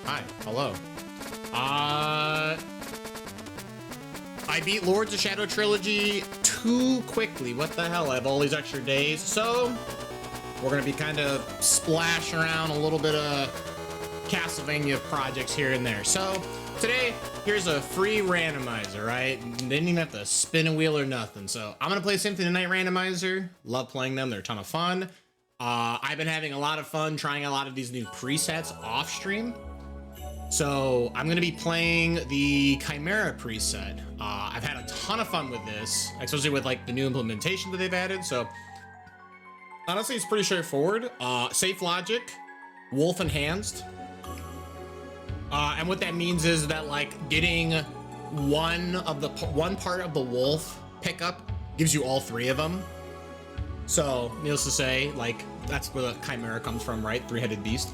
Hi. Hello. I beat Lords of Shadow Trilogy too quickly. What the hell? I have all these extra days. So, we're going to be kind of splashing around a little bit of Castlevania projects here and there. So, today, here's a free randomizer, right? Didn't even have to spin a wheel or nothing. So, I'm going to play Symphony Randomizer. Love playing them. They're a ton of fun. I've been having a lot of fun trying a lot of these new presets off stream. So I'm going to be playing the Chimera preset. I've had a ton of fun with this, especially with like the new implementation that they've added. So honestly, it's pretty straightforward. Safe logic, wolf enhanced. And what that means is that like getting one part of the wolf pickup gives you all three of them. So needless to say, like that's where the Chimera comes from, right? Three-headed beast.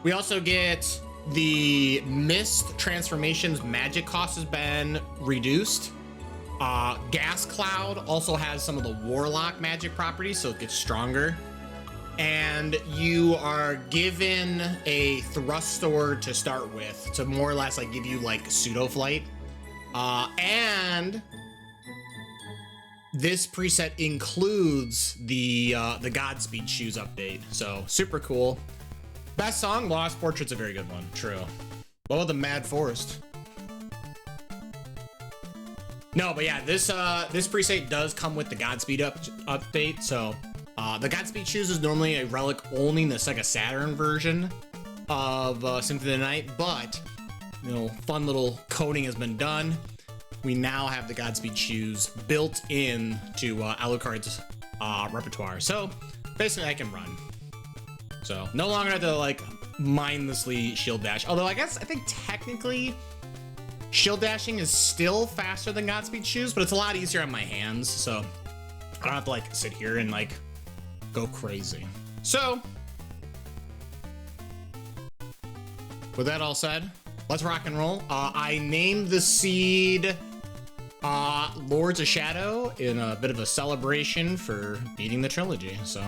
We also get the Mist transformations magic cost has been reduced. Gas Cloud also has some of the Warlock magic properties, so it gets stronger. And you are given a thrust sword to start with to more or less like give you like pseudo flight. And this preset includes the Godspeed shoes update, so super cool. Best song, Lost Portrait's a very good one. True. What about the Mad Forest? No, but yeah, this preset does come with the Godspeed update. So the Godspeed shoes is normally a relic only in the Sega Saturn version of Symphony of the Night, but you know, fun little coding has been done. We now have the Godspeed shoes built in to Alucard's repertoire. So basically I can run. So no longer have to like mindlessly shield dash. Although I think technically shield dashing is still faster than Godspeed shoes, but it's a lot easier on my hands. So I don't have to like sit here and like go crazy. So with that all said, let's rock and roll. I named the seed Lords of Shadow in a bit of a celebration for beating the trilogy. So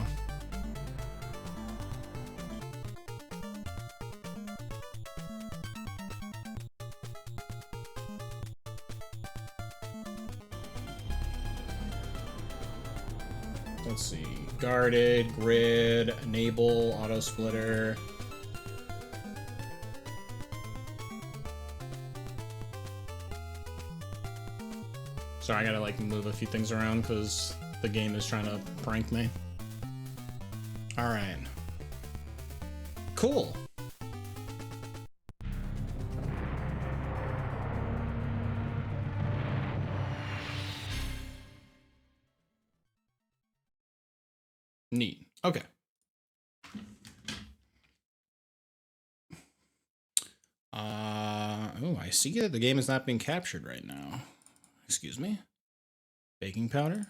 let's see, guarded, grid, enable, auto splitter. Sorry, I gotta like move a few things around because the game is trying to prank me. All right. Cool. Neat. Okay. Oh, I see that the game is not being captured right now. Excuse me. Baking powder.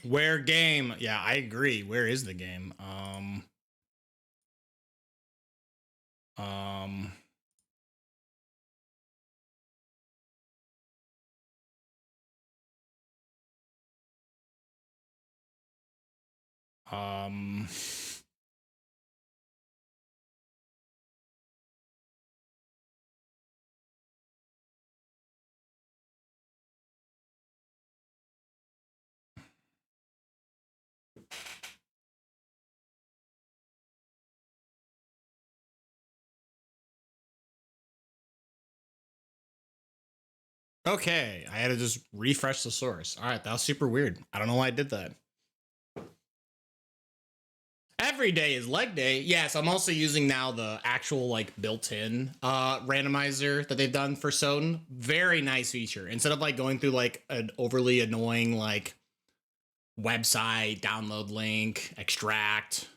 Where game? Yeah, I agree. Where is the game? Okay, I had to just refresh the source. All right, that was super weird. I don't know why I did that. Every day is leg day. Yes, I'm also using now the actual like built-in randomizer that they've done for Soden. Very nice feature. Instead of like going through like an overly annoying like website, download link, extract,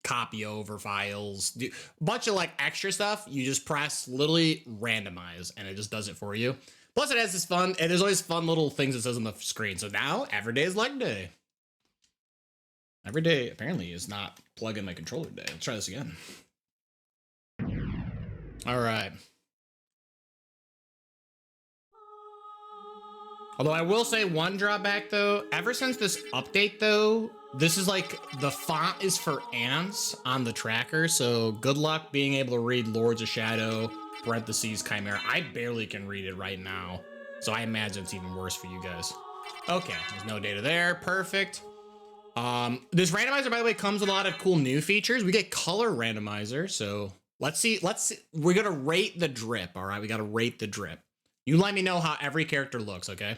copy over files, do a bunch of like extra stuff. You just press literally randomize and it just does it for you. Plus it has this fun, and there's always fun little things it says on the screen. So now every day is leg day. Every day apparently is not plug in my controller day. Let's try this again. All right. Although I will say one drawback though, ever since this update though, this is like the font is for ants on the tracker. So good luck being able to read Lords of Shadow, parentheses, Chimera. I barely can read it right now. So I imagine it's even worse for you guys. Okay, there's no data there. Perfect. This randomizer, by the way, comes with a lot of cool new features. We get color randomizer. So let's see. We're going to rate the drip. All right. We got to rate the drip. You let me know how every character looks, okay?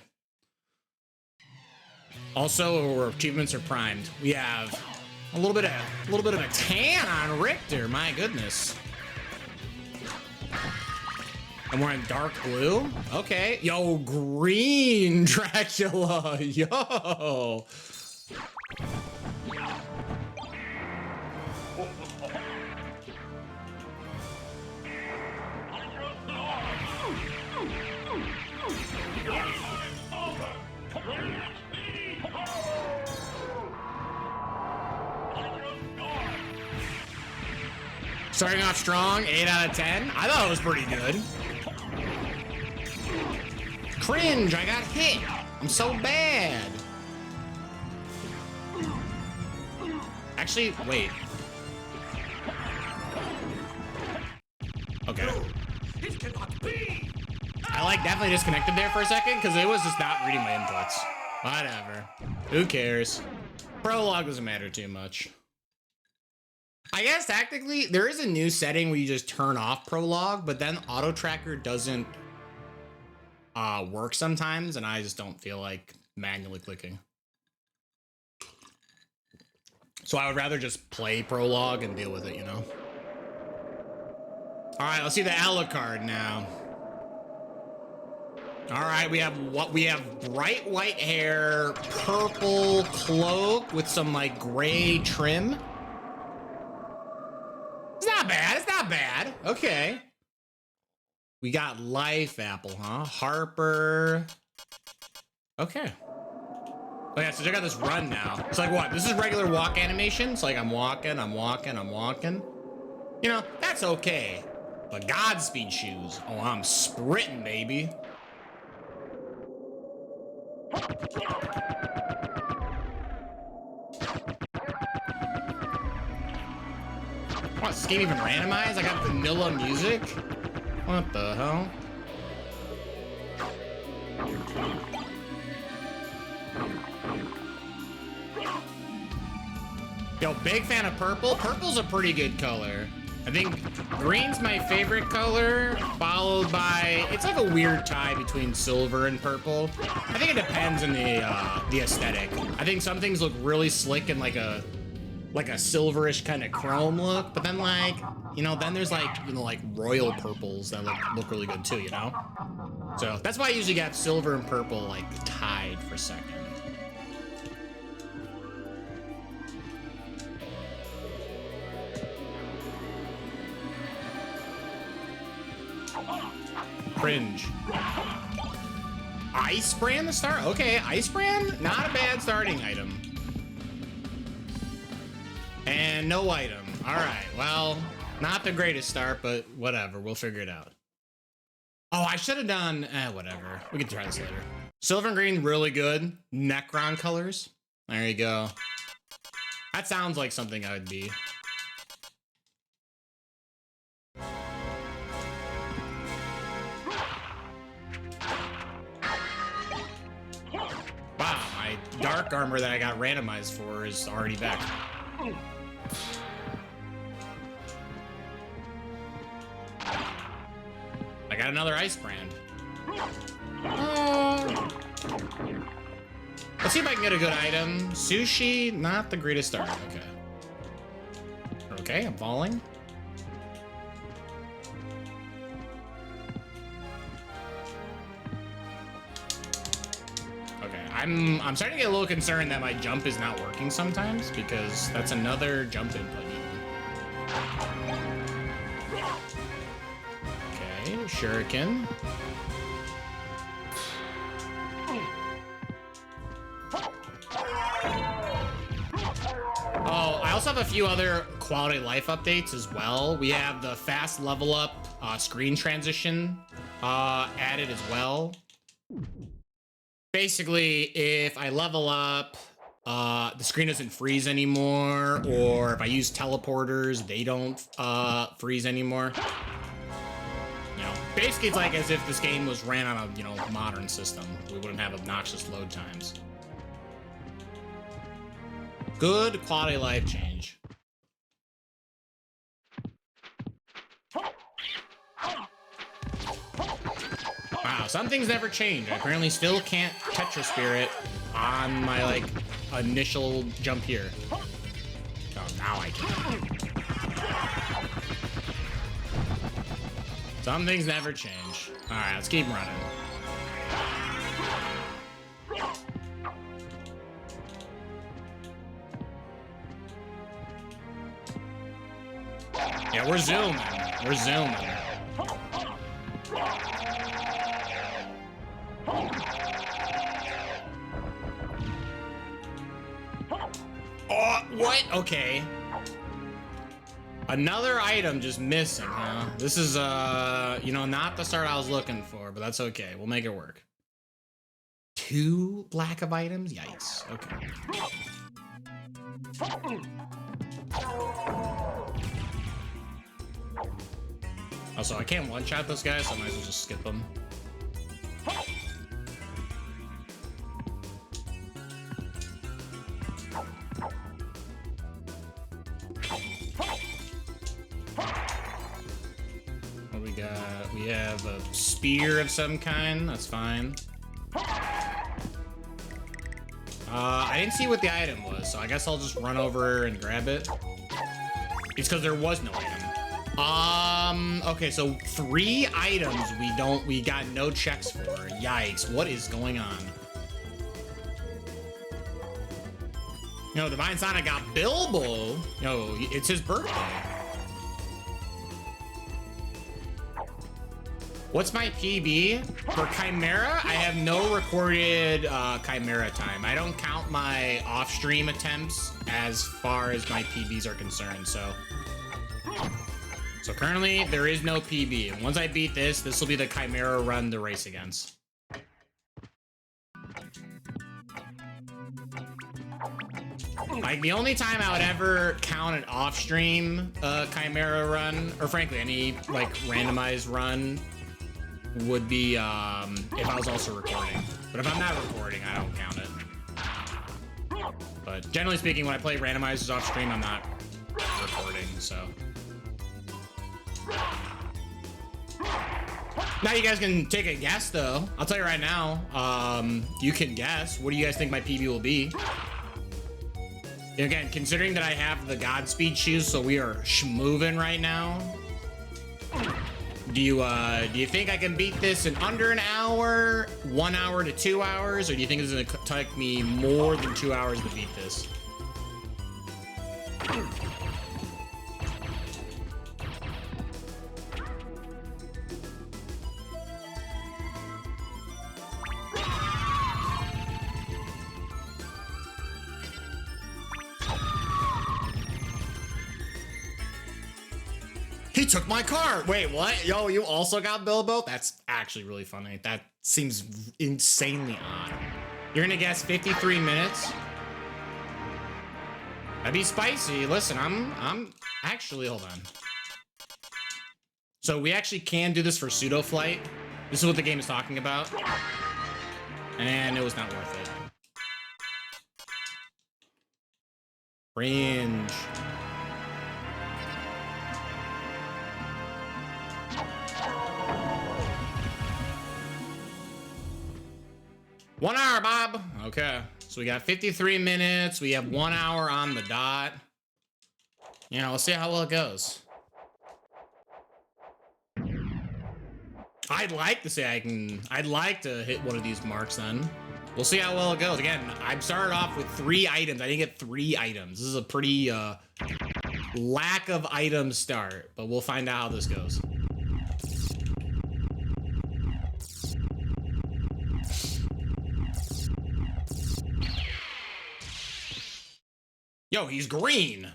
Also, our achievements are primed. We have a little bit of a tan on Richter. My goodness. And we're in dark blue. Okay. Yo, green Dracula. Yo. Starting off strong, 8 out of 10. I thought it was pretty good. Cringe, I got hit. I'm so bad. Actually, wait. Okay. I like definitely disconnected there for a second because it was just not reading my inputs. Whatever. Who cares? Prologue doesn't matter too much. I guess technically there is a new setting where you just turn off prologue, but then auto tracker doesn't work sometimes, and I just don't feel like manually clicking. So I would rather just play prologue and deal with it, you know? All right, let's see the Alucard now. All right, we have bright white hair, purple cloak with some like gray trim. It's not bad. It's not bad. Okay. We got Life Apple, huh? Harper. Okay. Oh yeah, so check out this run now. It's like what? This is regular walk animation. It's like I'm walking, I'm walking, I'm walking. You know, that's okay. But Godspeed shoes. Oh, I'm sprinting, baby. What, this game even randomized? I got vanilla music? What the hell? Yo, big fan of purple. Purple's a pretty good color. I think green's my favorite color, followed by, it's like a weird tie between silver and purple. I think it depends on the aesthetic. I think some things look really slick in like a silverish kind of chrome look, but then like, you know, then there's like, you know, like royal purples that look really good too, you know? So that's why I usually got silver and purple like tied for second. Cringe. Ice brand to start? Okay, ice brand, not a bad starting item. And no item. All right, well, not the greatest start, but whatever, we'll figure it out. Oh, I should have done, whatever. We can try this later. Silver and green, really good. Necron colors. There you go. That sounds like something I would be. Wow, my dark armor that I got randomized for is already back. I got another ice brand. Let's see if I can get a good item. Sushi, not the greatest start. Okay. Okay, I'm falling. Okay, I'm starting to get a little concerned that my jump is not working sometimes because that's another jump input even. shuriken. Oh, I also have a few other quality of life updates as well. We have the fast level up screen transition added as well. Basically, if I level up, the screen doesn't freeze anymore, or if I use teleporters, they don't freeze anymore. You know, basically it's like as if this game was ran on a, you know, modern system. We wouldn't have obnoxious load times. Good quality of life change. Wow, some things never change. I apparently still can't Tetra Spirit on my, like, initial jump here. Oh, now I can. Some things never change. All right, let's keep running. Yeah, we're zooming. We're zooming. Oh, what? Okay. Another item just missing, huh? This is, you know, not the start I was looking for, but that's okay. We'll make it work. 2 lack of items? Yikes. Okay. Also, I can't one-shot this guy, so I might as well just skip him. What we got? We have a spear of some kind. That's fine. I didn't see what the item was, so I guess I'll just run over and grab it. It's because there was no item. Okay, so 3 items we got no checks for. Yikes, what is going on? You know, Divine Sonic got Bilbo. You know, it's his birthday. What's my PB? For Chimera, I have no recorded Chimera time. I don't count my off-stream attempts as far as my PBs are concerned, so currently, there is no PB. And once I beat this, this will be the Chimera run to race against. Like, the only time I would ever count an off-stream Chimera run, or frankly, any, like, randomized run, would be if I was also recording. But if I'm not recording, I don't count it. But generally speaking, when I play randomizers off-stream, I'm not recording, so... Now you guys can take a guess, though. I'll tell you right now. You can guess. What do you guys think my PB will be? Again, considering that I have the Godspeed shoes, so we are schmoving right now. Do you think I can beat this in under an hour, 1 hour to 2 hours, or do you think it's gonna take me more than 2 hours to beat this? He took my car. Wait, what? Yo, you also got Bilbo? That's actually really funny. That seems insanely odd. You're gonna guess 53 minutes? That'd be spicy. Listen, I'm actually, hold on. So we actually can do this for pseudo flight. This is what the game is talking about. And it was not worth it. Cringe. One hour, Bob. Okay, so we got 53 minutes. We have 1 hour on the dot. You know, let's see how well it goes. I'd like to say I'd like to hit one of these marks then. We'll see how well it goes. Again, I started off with 3 items. I didn't get 3 items. This is a pretty lack of items start, but we'll find out how this goes. Yo, he's green.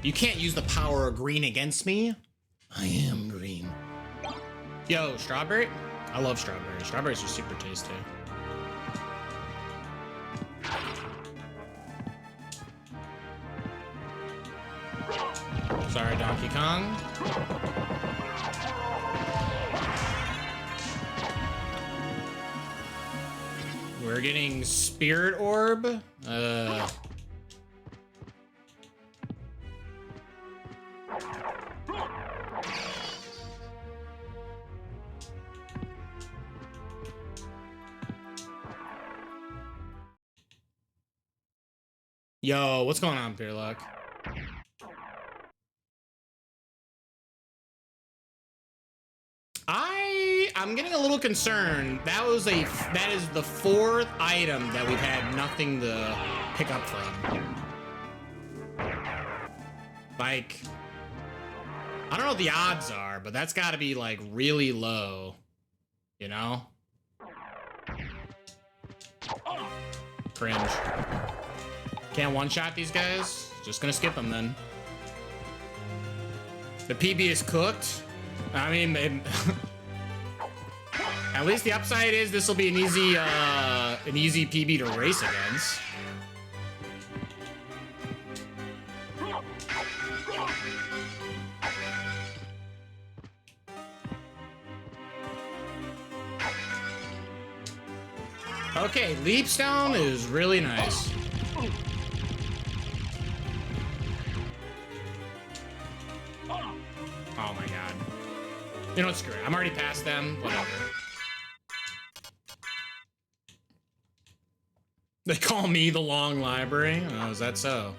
You can't use the power of green against me. I am green. Yo, strawberry? I love strawberries. Strawberries are super tasty. Sorry, Donkey Kong. We're getting Spirit Orb. Yo, what's going on, Peerluck? I'm getting a little concerned. That is the 4th item that we've had nothing to pick up from. Like, I don't know what the odds are, but that's got to be like really low, you know? Cringe. Can't one-shot these guys? Just gonna skip them then. The PB is cooked. I mean, at least the upside is this will be an easy PB to race against. Okay, Leapstone is really nice. Oh my god. You know what, screw it. I'm already past them. Whatever. They call me the Long Library? Oh, is that so?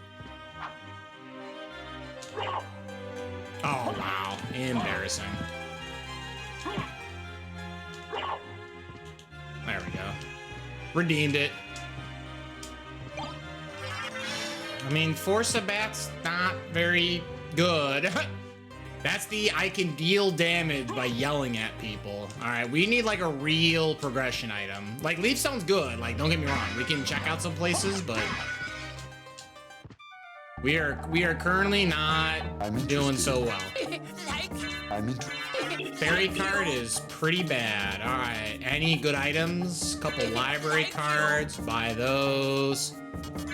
Oh, wow. Embarrassing. There we go. Redeemed it. I mean, Force of Bat's not very good. That's the I can deal damage by yelling at people. All right, we need like a real progression item. Like Leaf sounds good. Like, don't get me wrong, we can check out some places, but we are currently not doing so well. Fairy card is pretty bad. All right, any good items? Couple library cards. Buy those.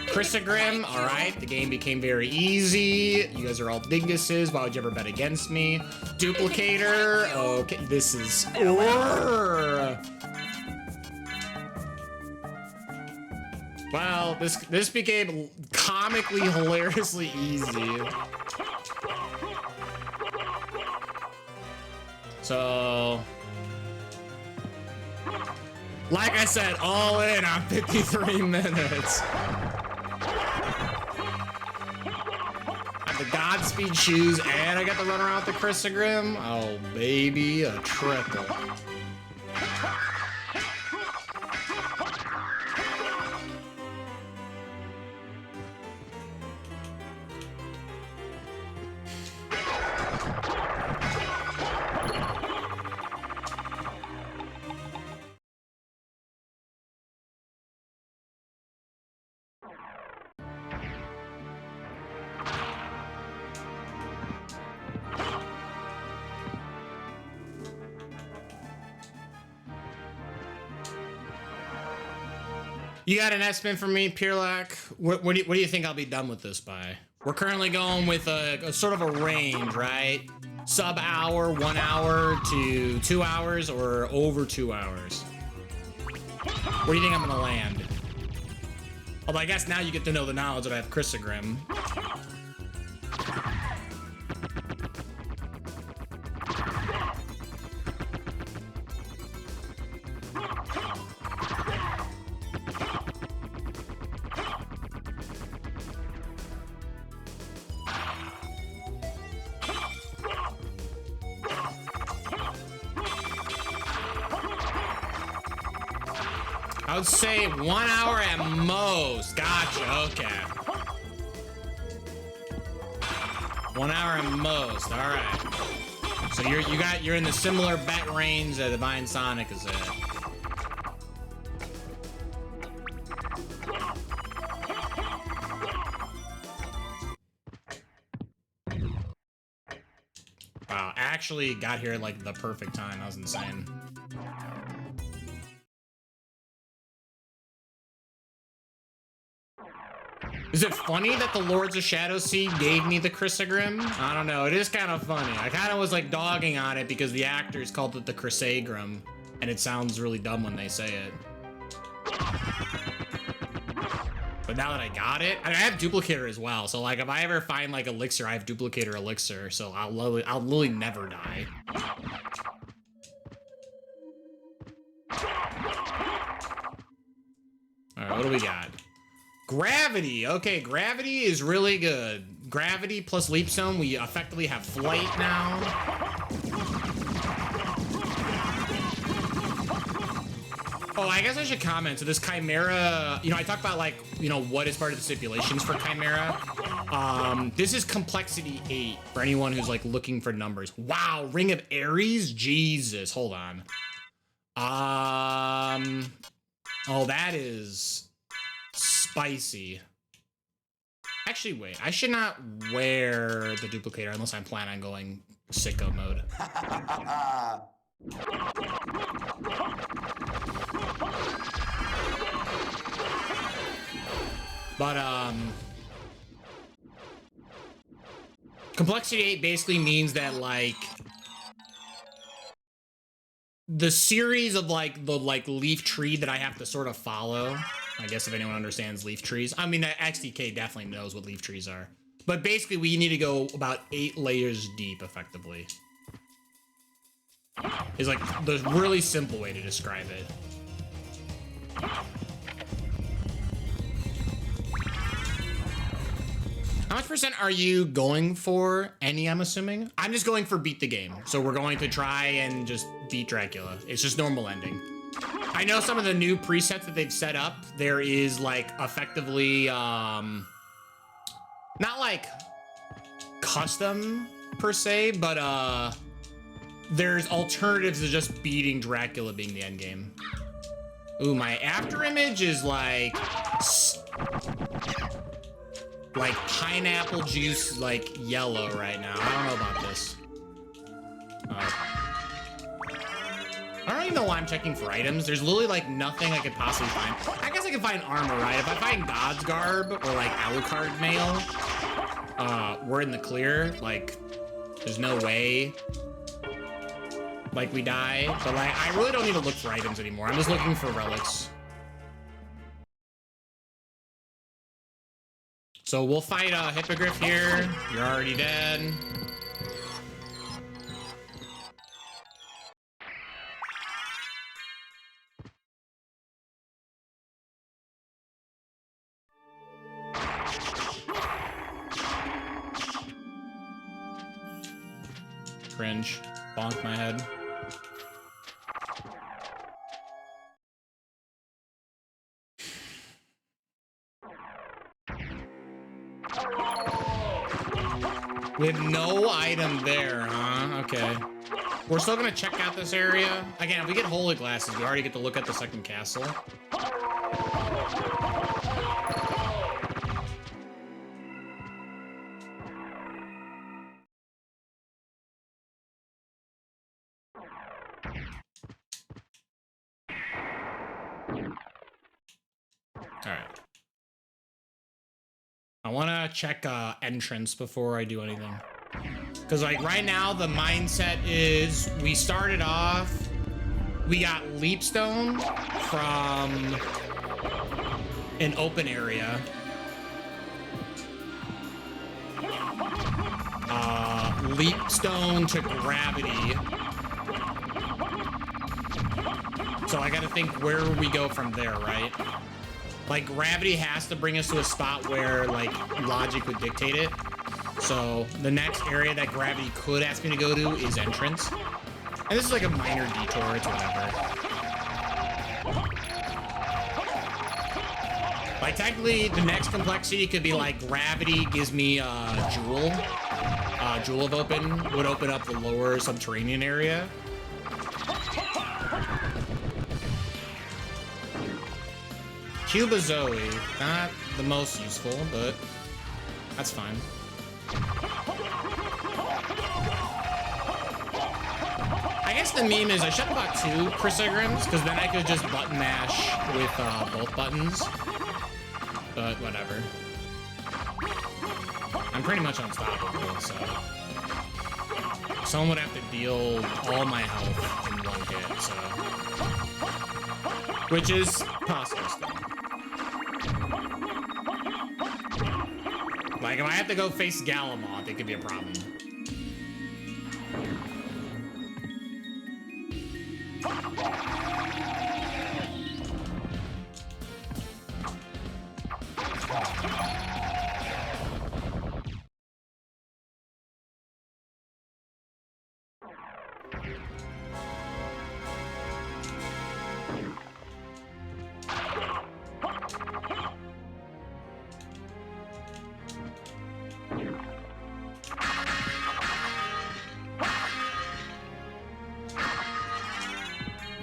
Chrysogrim, all right, the game became very easy. You guys are all dinguses. Why would you ever bet against me? Duplicator, okay, this is... Well, this became comically, hilariously easy. So... like I said, all in on 53 minutes. The Godspeed shoes, and I got to run around with the Chrysogrim. Oh, baby, a triple. You got an S-Spin for me, Peerlack? What do you think I'll be done with this by? We're currently going with a sort of a range, right? Sub-hour, 1 hour to 2 hours, or over 2 hours. Where do you think I'm gonna land? Although I guess now you get to know the knowledge that I have Chrysogrim. I would say 1 hour at most. Gotcha, okay. 1 hour at most. All right. So you're in the similar bet range that Divine Sonic is at. Wow, actually got here at like the perfect time. That was insane. Is it funny that the Lords of Shadow Seed gave me the Chrysogrim? I don't know. It is kind of funny. I kind of was like dogging on it because the actors called it the Chrysogrim, and it sounds really dumb when they say it. But now that I got it, I have Duplicator as well. So like, if I ever find like Elixir, I have Duplicator Elixir, so I'll literally never die. All right, what do we got? Gravity. Okay, gravity is really good. Gravity plus Leap Stone, we effectively have flight now. Oh, I guess I should comment. So this Chimera, you know, I talked about like, you know, what is part of the stipulations for Chimera. This is complexity 8 for anyone who's like looking for numbers. Wow, Ring of Ares? Jesus, hold on. Oh, that is spicy. Actually, wait, I should not wear the duplicator unless I'm planning on going sicko mode. But, complexity 8 basically means that, like, the series of, like, the, like, leaf tree that I have to sort of follow, I guess if anyone understands leaf trees. I mean, XDK definitely knows what leaf trees are. But basically, we need to go about 8 layers deep, effectively. Is, like, the really simple way to describe it. How much percent are you going for? Any, I'm assuming? I'm just going for beat the game. So we're going to try and just beat Dracula. It's just normal ending. I know some of the new presets that they've set up, there is like effectively, not like custom per se, but there's alternatives to just beating Dracula being the end game. Ooh, my after image is like pineapple juice, like yellow right now. I don't know about this. I don't even know why I'm checking for items. There's literally like nothing I could possibly find. I guess I could find armor, right? If I find God's Garb or like Alucard mail, we're in the clear. Like, there's no way like we die. But like, I really don't need to look for items anymore. I'm just looking for relics. So we'll fight Hippogriff here. You're already dead. Cringe. Bonk my head. We have no item there, huh? Okay. We're still gonna check out this area. Again, if we get holy glasses, we already get to look at the second castle. Alright. I want to check entrance before I do anything. Because, like, right now, the mindset is we started off, we got Leapstone from an open area. Leapstone to gravity. So I got to think where we go from there, right? Like, gravity has to bring us to a spot where, like, logic would dictate it. So, the next area that gravity could ask me to go to is entrance. And this is like a minor detour, it's whatever. Like, technically, the next complexity could be, like, gravity gives me a jewel. Jewel of Open would open up the lower subterranean area. Cuba Zoe, not the most useful, but that's fine. I guess the meme is I should have bought 2 Chrysagrams, because then I could just button mash with both buttons. But whatever. I'm pretty much unstoppable, so someone would have to deal all my health in one hit, so which is possible still. Like if I have to go face Galamoth, it could be a problem.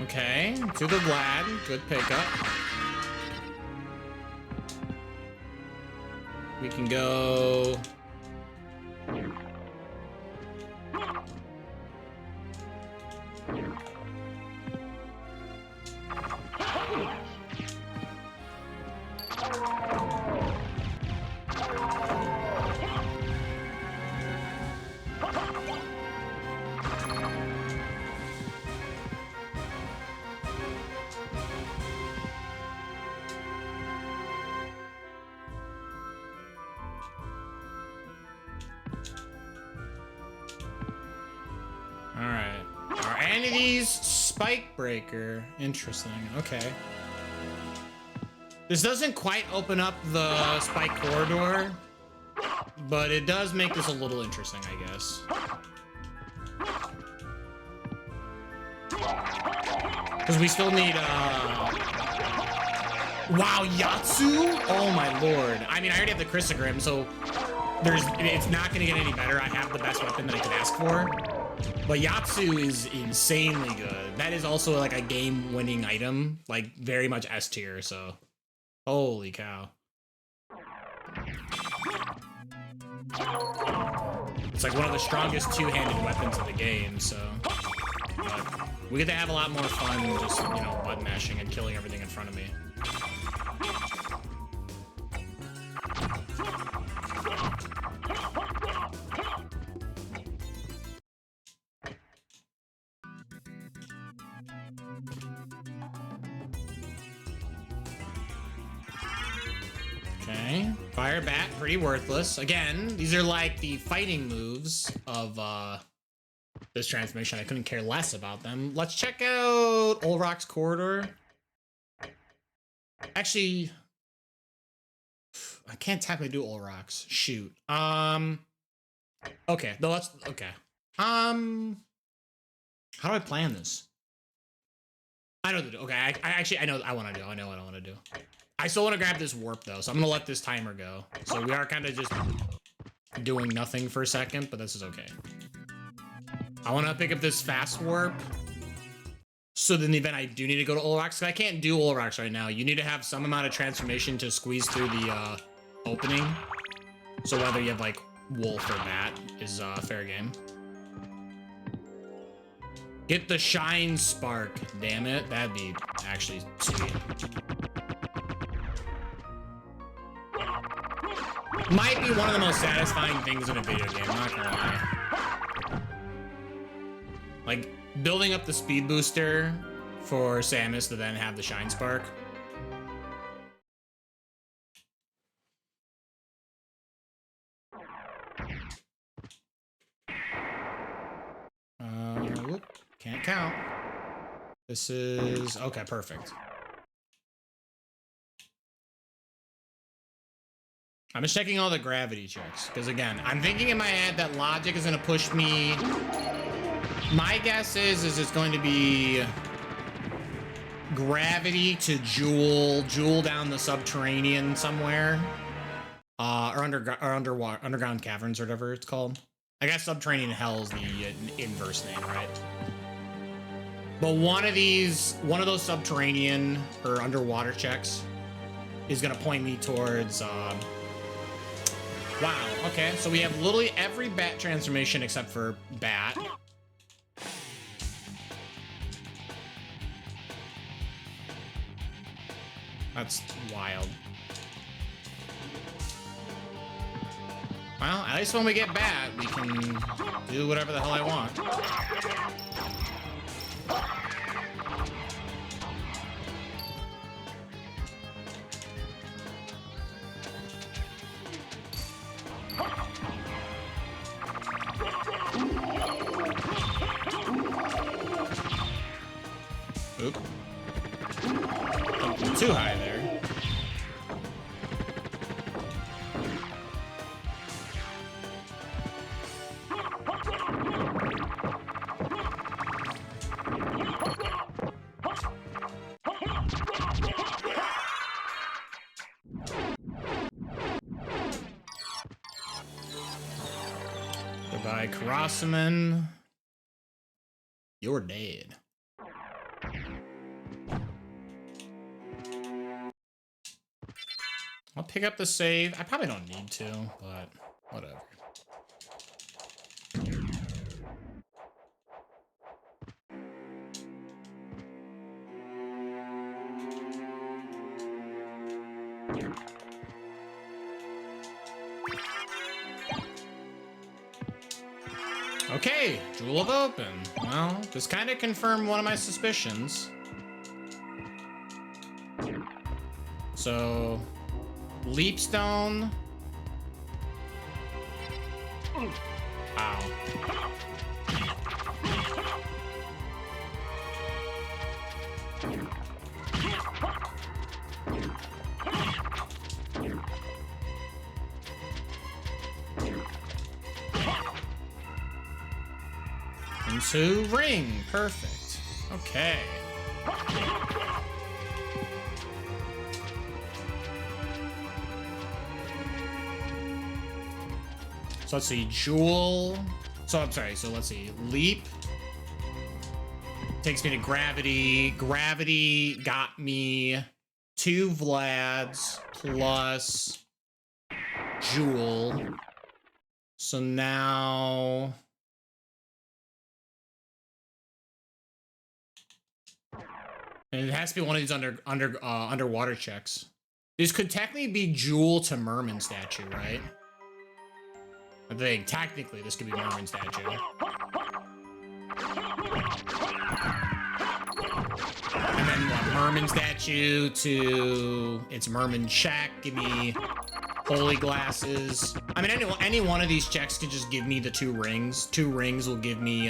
Okay, to the Vlad, good pickup. We can go... Spike breaker. Interesting. Okay. This doesn't quite open up the spike corridor, but it does make this a little interesting, I guess. Because we still need, wow, Yatsu? Oh my lord. I mean, I already have the Chrysagram, so it's not going to get any better. I have the best weapon that I could ask for. But Yatsu is insanely good. That is also like a game-winning item, like very much S tier, so holy cow. It's like one of the strongest two-handed weapons in the game, so but we get to have a lot more fun just, you know, button mashing and killing everything in front of me. Okay, Fire Bat, pretty worthless. Again, these are like the fighting moves of this transformation. I couldn't care less about them. Let's check out Olrock's Corridor. Actually, I can't technically do Olrock's. Shoot. Okay, no, let's, okay. How do I plan this? I know what to do. Okay, I actually, I know what I want to do. I know what I want to do. I still want to grab this warp though, so I'm gonna let this timer go. So we are kind of just doing nothing for a second, but this is okay. I want to pick up this fast warp. So then the event I do need to go to Olrock's, because I can't do Olrock's right now. You need to have some amount of transformation to squeeze through the opening. So whether you have like Wolf or Bat is fair game. Get the Shine Spark, damn it. That'd be actually sweet. Might be one of the most satisfying things in a video game, not gonna lie. Like, building up the speed booster for Samus to then have the Shine Spark. Whoop, can't count. This is, okay, perfect. I'm just checking all the gravity checks, because again, I'm thinking in my head that logic is going to push me. My guess is it's going to be gravity to jewel down the subterranean somewhere, or underground caverns or whatever it's called. I guess Subterranean Hell is the inverse name, right? But one of those subterranean or underwater checks is gonna point me towards, wow, okay, so we have literally every bat transformation except for bat. That's wild. Well, at least when we get bat, we can do whatever the hell I want. Oop. Don't too high there. Goodbye, Karasuman. You're dead. I'll pick up the save. I probably don't need to, but whatever. Okay, Jewel of Open. Well, this kind of confirmed one of my suspicions. So, Leapstone. Ow. Into ring. Perfect. Okay. So let's see, Jewel. So I'm sorry, so let's see, Leap. Takes me to Gravity. Gravity got me 2 Vlads plus Jewel. So now... And it has to be one of these underwater checks. This could technically be Jewel to Merman statue, right? I think technically this could be Merman statue. And then what, Merman statue to it's Merman check. Give me holy glasses. I mean, any one of these checks could just give me the 2 rings. 2 rings will give me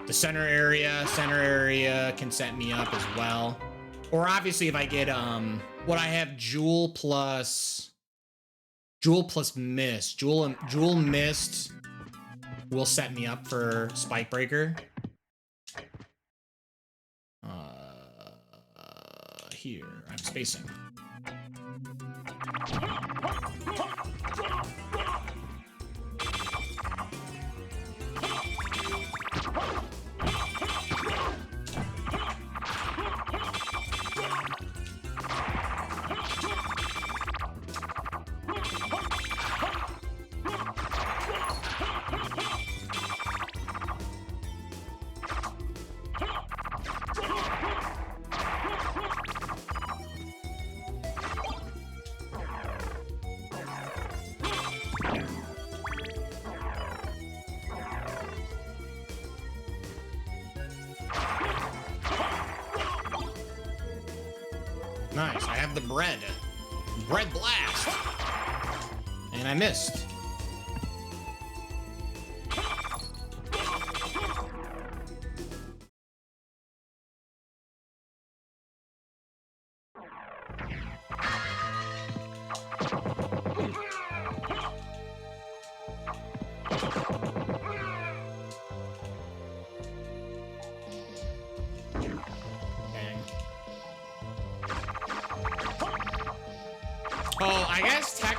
the center area can set me up as well. Or obviously if I get what I have Jewel plus Mist. Jewel Mist will set me up for Spike Breaker. Here, I'm spacing. Nice, I have the bread. Bread blast! And I missed.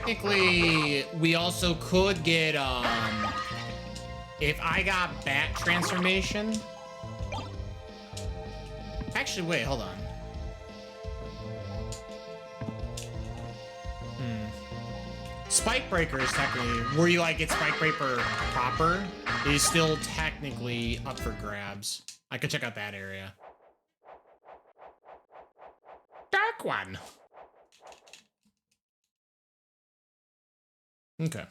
technically, we also could get, if I got bat transformation. Actually, wait, hold on. Spike Breaker is technically, where you like get Spike Breaker proper, is still technically up for grabs. I could check out that area. Dark one. Okay.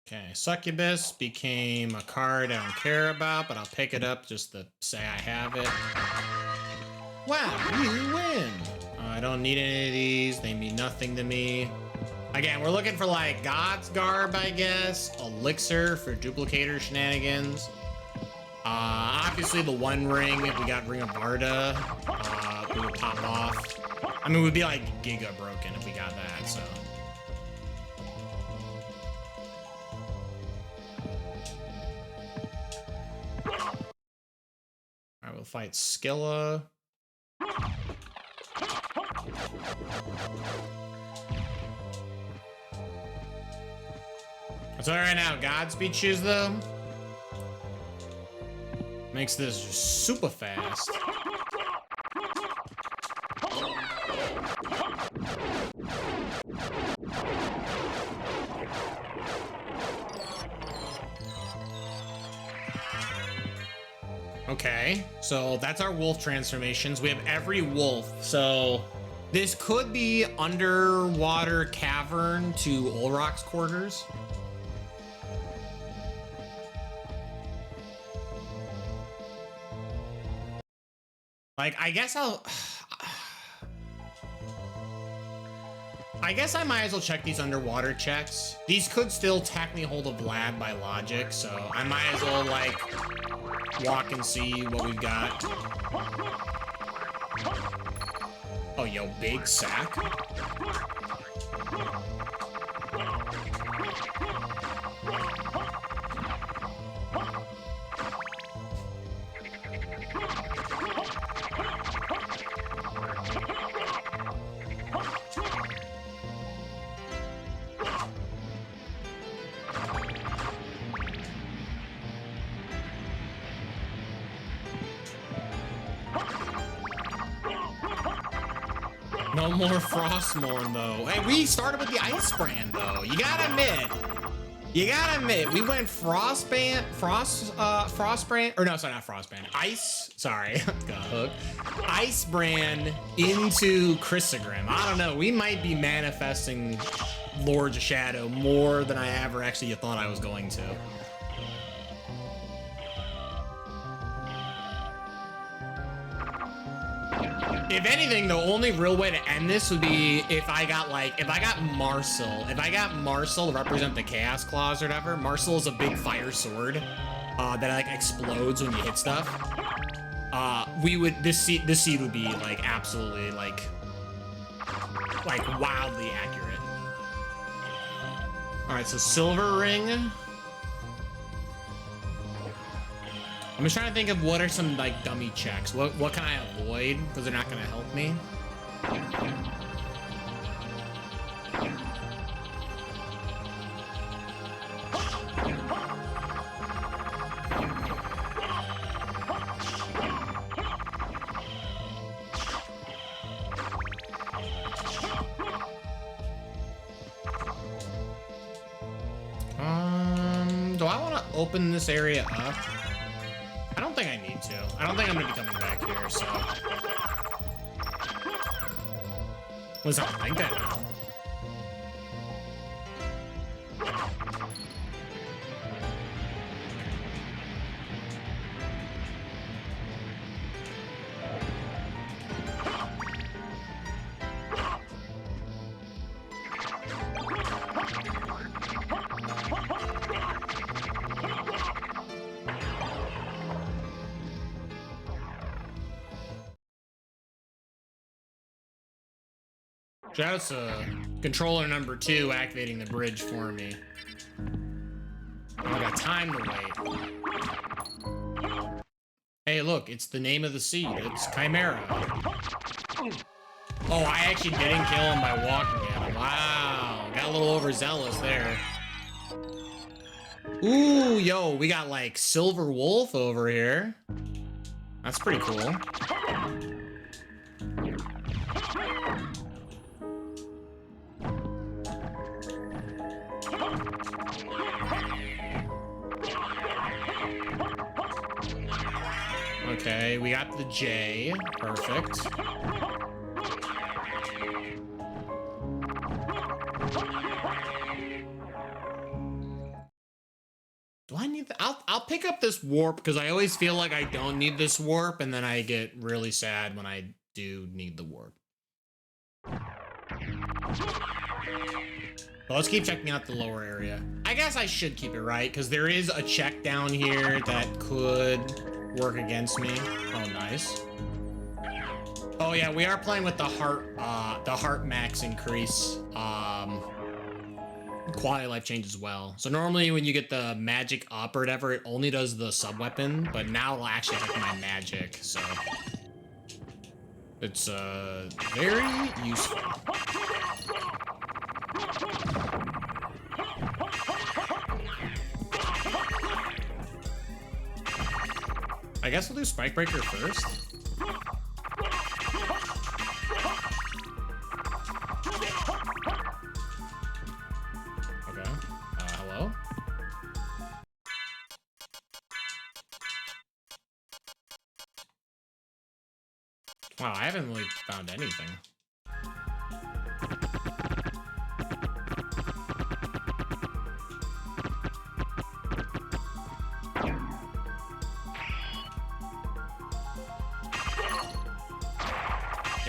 Okay, Succubus became a card I don't care about, but I'll pick it up just to say I have it. Wow, you win! I don't need any of these, they mean nothing to me. Again, we're looking for like God's Garb, I guess, Elixir for duplicator shenanigans. Obviously the One Ring, if we got Ring of Barda, we would pop off. I mean, we'd be like Giga broken if we got that, so. Alright, we'll fight Skilla. It's alright now, Godspeed shoes though. Makes this super fast. Okay, so that's our wolf transformations. We have every wolf, so this could be underwater cavern to Olrock's quarters. Like, I guess I might as well check these underwater checks. These could still technically hold a Vlad by logic, so I might as well, like, walk and see what we've got. Oh, yo, big sack. No more Frostmourne, though. Hey, we started with the Ice Brand, though. You gotta admit, we went Frostbrand, or no, sorry, not Frostbrand. Ice, sorry, got hooked. Ice Brand into Chrysogrim. I don't know, we might be manifesting Lords of Shadow more than I ever actually thought I was going to. If anything, the only real way to end this would be if I got Marcel. If I got Marcel to represent the Chaos Claws or whatever. Marcel is a big fire sword that like explodes when you hit stuff. This seed would be like absolutely like wildly accurate. All right, so Silver Ring. I'm just trying to think of what are some like dummy checks. What can I avoid because they're not going to help me? Do I want to open this area up? I don't think I need to. I don't think I'm gonna be coming back here, so. At least I don't think I will. That's controller number 2 activating the bridge for me. I got time to wait. Hey, look, it's the name of the seed. It's Chimera. Oh, I actually didn't kill him by walking at him. Wow, got a little overzealous there. Ooh, yo, we got like Silver Wolf over here. That's pretty cool. Okay, we got the J. Perfect. Do I need the... I'll pick up this warp because I always feel like I don't need this warp, and then I get really sad when I do need the warp. Well, let's keep checking out the lower area. I guess I should keep it right because there is a check down here that could work against me. Oh, nice. Oh yeah, we are playing with the heart max increase. Quality of life change as well. So normally when you get the magic up or whatever, it only does the sub weapon, but now it'll actually affect my magic. So it's very useful. I guess we'll do Spike Breaker first. Okay. Hello? Wow, I haven't really found anything.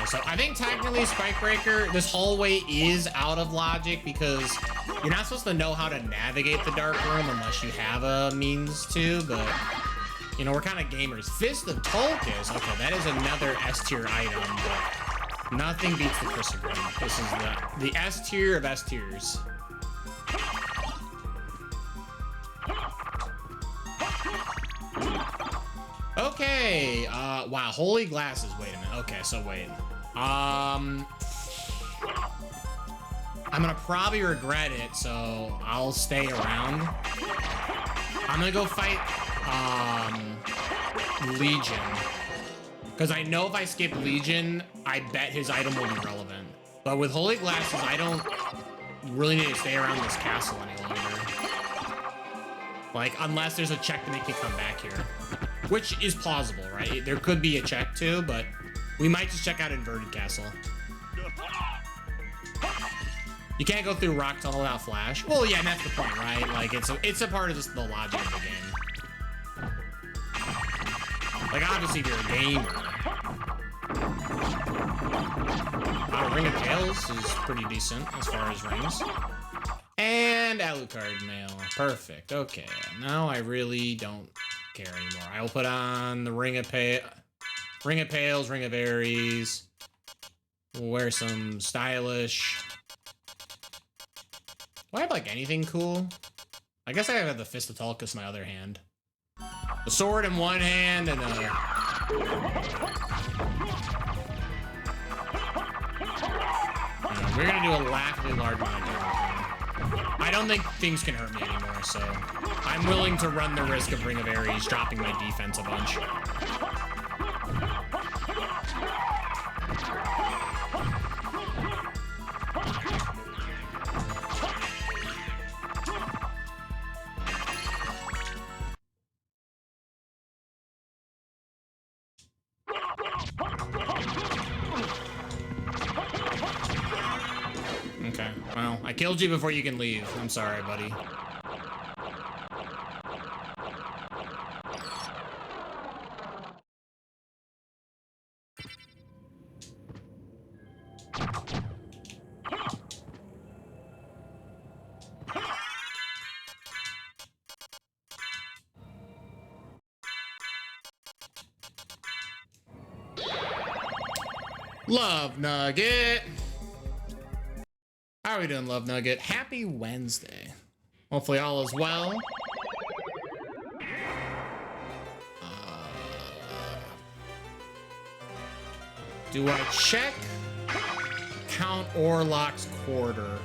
So I think technically Spike Breaker, this hallway is out of logic because you're not supposed to know how to navigate the dark room unless you have a means to, but you know, we're kind of gamers. Fist of Tolkis, okay, that is another S tier item, but nothing beats the Chrysogram. This is the S tier of S tiers. Okay, wow, holy glasses, wait a minute. Okay, so wait. I'm gonna probably regret it, so I'll stay around. I'm gonna go fight, Legion. Because I know if I skip Legion, I bet his item will be relevant. But with holy glasses, I don't really need to stay around this castle any longer. Like, unless there's a check to make me come back here. Which is plausible, right? There could be a check too, but we might just check out Inverted Castle. You can't go through Rock Tunnel without Flash. Well, yeah, and that's the point, right? Like, it's a part of the logic of the game. Like, obviously, if you're a gamer. Ring of Tails is pretty decent as far as rings. And Alucard mail. Perfect. Okay, now I really don't care anymore. I will put on the Ring of Pails, Ring of Ares. We'll wear some stylish. Do I have like anything cool? I guess I have the Fist of Tulkas in my other hand. The sword in one hand and we're gonna do a laughably large amount of damage. I don't think things can hurt me anymore, so I'm willing to run the risk of Ring of Ares dropping my defense a bunch. Okay, well, I killed you before you can leave. I'm sorry, buddy. Love Nugget. How are we doing, Love Nugget? Happy Wednesday. Hopefully all is well. Do I check Count Orlok's quarter?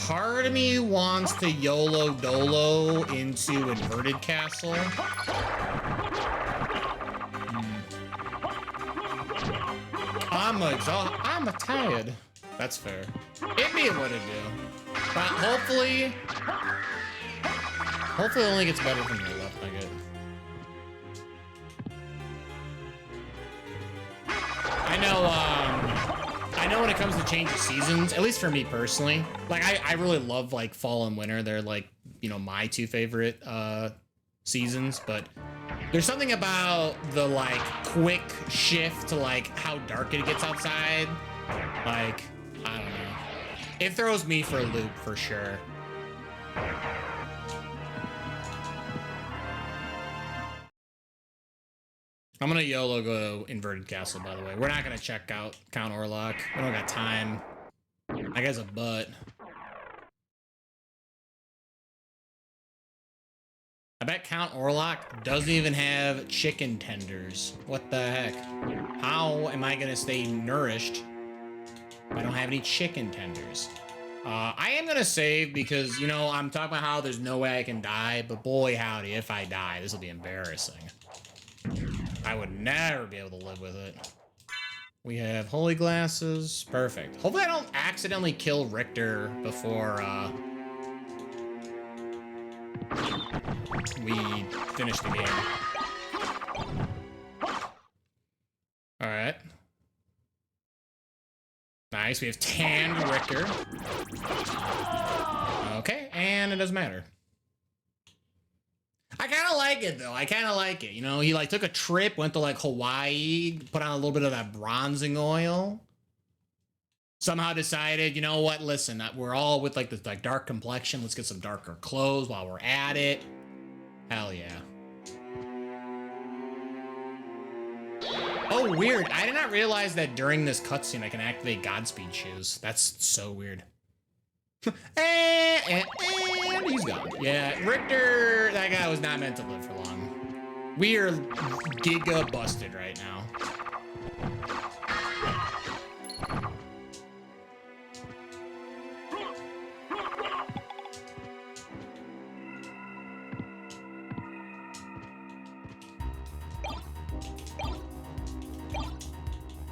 Part of me wants to YOLO Dolo into Inverted Castle. I'm tired. That's fair. It be what it do. But hopefully it only gets better from your left nugget. I know when it comes to change of seasons, at least for me personally, like I really love like fall and winter. They're like, you know, my two favorite seasons, but there's something about the like quick shift to like how dark it gets outside. Like, I don't know. It throws me for a loop for sure. I'm gonna YOLO go to Inverted Castle, by the way. We're not gonna check out Count Orlok. We don't got time. That guy's a butt. I bet Count Orlok doesn't even have chicken tenders. What the heck? How am I gonna stay nourished if I don't have any chicken tenders? I am gonna save because, you know, I'm talking about how there's no way I can die, but boy howdy, if I die, this will be embarrassing. I would never be able to live with it. We have holy glasses. Perfect. Hopefully I don't accidentally kill Richter before we finish the game. All right. Nice. We have tanned Richter. Okay, and it doesn't matter. I kind of like it, though. I kind of like it. You know, he, like, took a trip, went to, like, Hawaii, put on a little bit of that bronzing oil. Somehow decided, you know what, listen, we're all with, like, this, like, dark complexion. Let's get some darker clothes while we're at it. Hell yeah. Oh, weird. I did not realize that during this cutscene I can activate Godspeed shoes. That's so weird. and he's gone. Yeah, Richter, that guy was not meant to live for long. We are giga busted right now.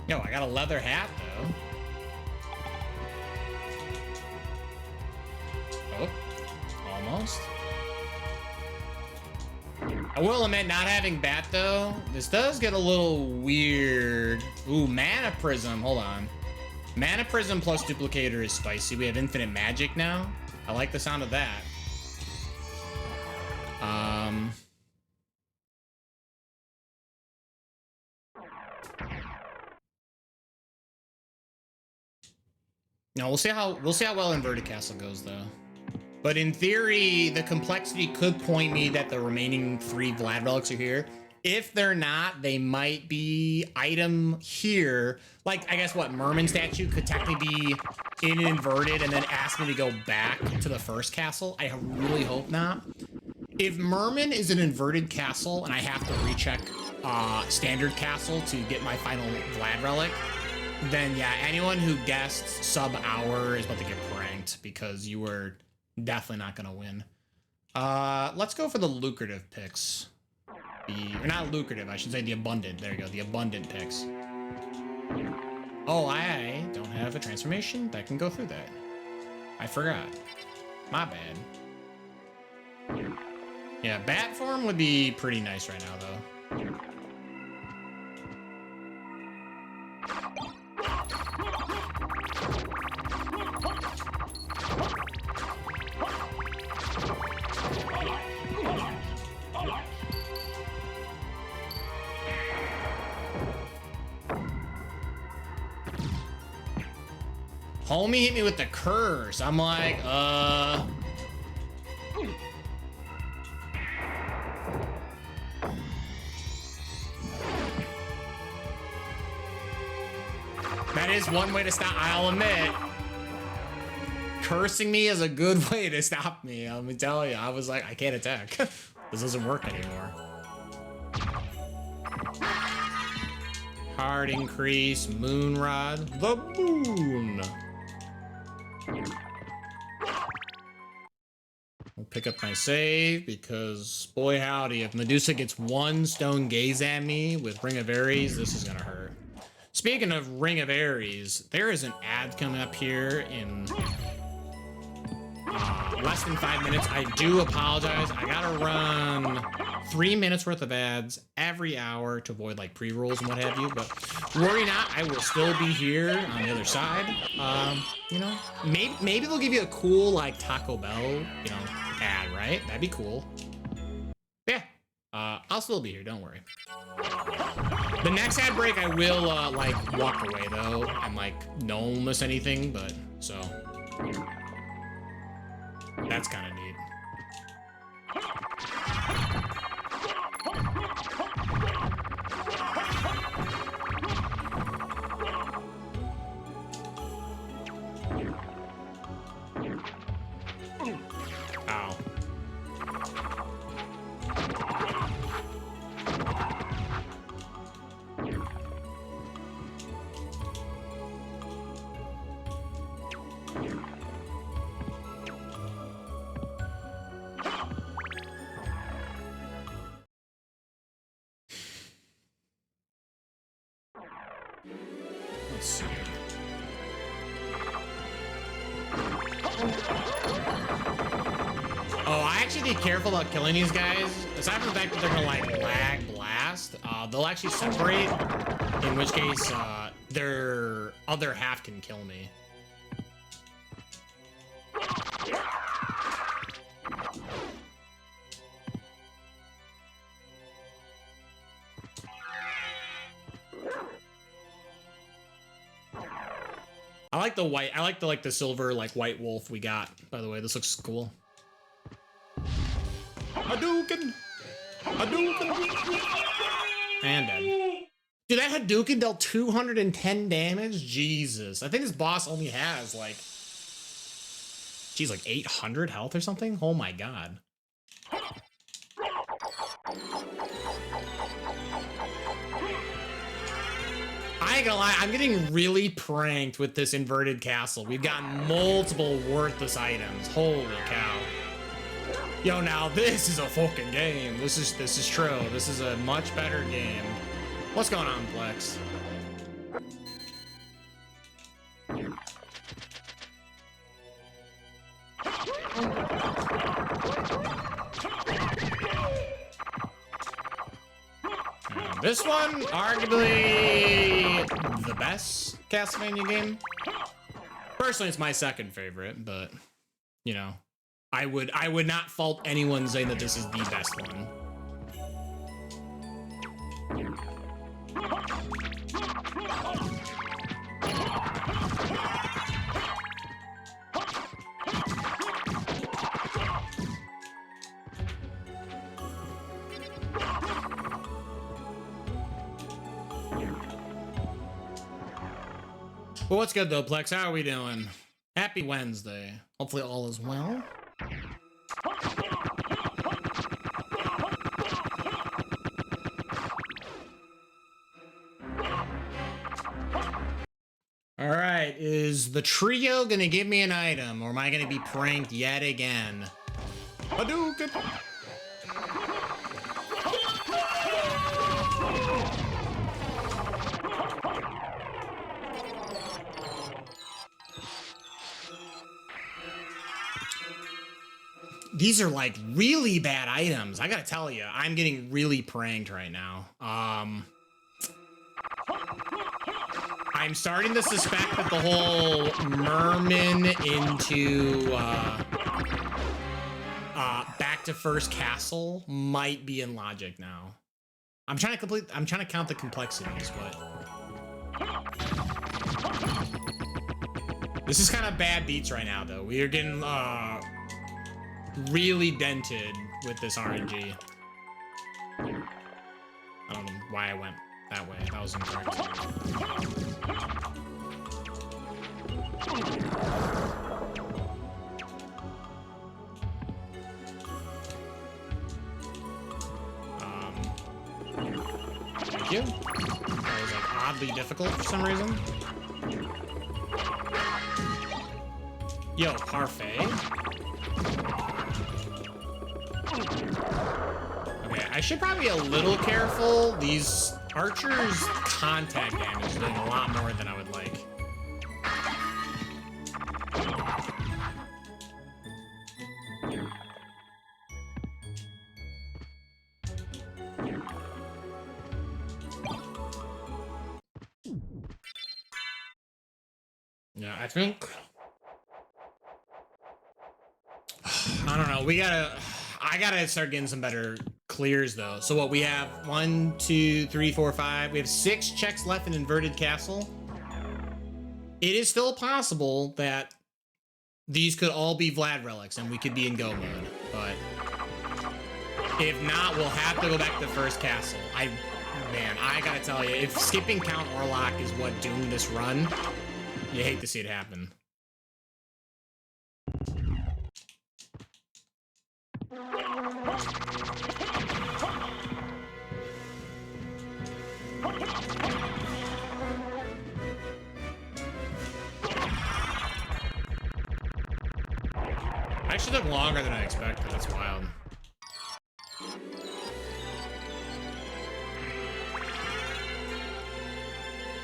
Yo, I got a leather hat, though. Oh, almost. I will admit, not having Bat, though, this does get a little weird. Ooh, Mana Prism, hold on. Mana Prism plus Duplicator is spicy. We have infinite magic now. I like the sound of that. No, we'll see how well Inverted Castle goes, though. But in theory, the complexity could point me that the remaining 3 Vlad relics are here. If they're not, they might be item here. Like, I guess what, Merman statue could technically be in an inverted and then ask me to go back to the first castle. I really hope not. If Merman is an inverted castle and I have to recheck standard castle to get my final Vlad relic, then yeah, anyone who guessed sub-hour is about to get pranked because you were definitely not gonna win. Let's go for the lucrative picks. Or not lucrative, I should say the abundant. There you go, the abundant picks. Oh, I don't have a transformation that can go through that. I forgot. My bad. Yeah, bat form would be pretty nice right now, though. Homie hit me with the curse. I'm like, That is one way to stop, I'll admit. cursing me is a good way to stop me. Let me tell you, I was like, I can't attack. This doesn't work anymore. Hard increase, moon rod, the moon. I'll pick up my save because, boy howdy, if Medusa gets one stone gaze at me with Ring of Ares, this is gonna hurt. Speaking of Ring of Ares, there is an ad coming up here in less than 5 minutes. I do apologize. I gotta run 3 minutes worth of ads every hour to avoid like pre-rolls and what have you, but worry not, I will still be here on the other side. You know, maybe they'll give you a cool like Taco Bell, you know, ad, right? That'd be cool. Yeah, I'll still be here, don't worry. The next ad break, I will like walk away though, and like no one miss anything, but so that's kind of neat. Ow. Let's see. Oh, I actually be careful about killing these guys. Aside from the fact that they're gonna like lag blast, they'll actually separate, in which case their other half can kill me. I like the white. I like the silver like white wolf we got. By the way, this looks cool. Hadouken! Hadouken! And dead. Dude, that Hadouken dealt 210 damage? Jesus. I think this boss only has like, geez, like 800 health or something? Oh my god. I ain't gonna lie, I'm getting really pranked with this inverted castle. We've gotten multiple worthless items. Holy cow. Yo, now this is a fucking game. This is true. This is a much better game. What's going on, Plex? This one, arguably the best Castlevania game. Personally, it's my second favorite, but you know, I would not fault anyone saying that this is the best one. Well, what's good though, Plex? How are we doing? Happy Wednesday. Hopefully all is well. All right, is the trio gonna give me an item, or am I gonna be pranked yet again? Hadouken! These are like really bad items. I gotta tell you, I'm getting really pranked right now. I'm starting to suspect that the whole merman into back to first castle might be in logic now. I'm trying to count the complexities, but this is kind of bad beats right now though. We are getting really dented with this RNG. I don't know why I went that way. That was incorrect. Thank you. That was like oddly difficult for some reason. Yo, parfait. Okay, I should probably be a little careful. These archers' contact damage is doing a lot more than I would like. Yeah, I think... I don't know. I gotta start getting some better clears though. So what we have 1, 2, 3, 4, 5. We have 6 checks left in Inverted Castle. It is still possible that these could all be Vlad relics and we could be in go mode. But if not, we'll have to go back to the first castle. Man, I gotta tell you, if skipping Count Orlok is what doomed this run, you hate to see it happen. Actually took longer than I expected. That's wild.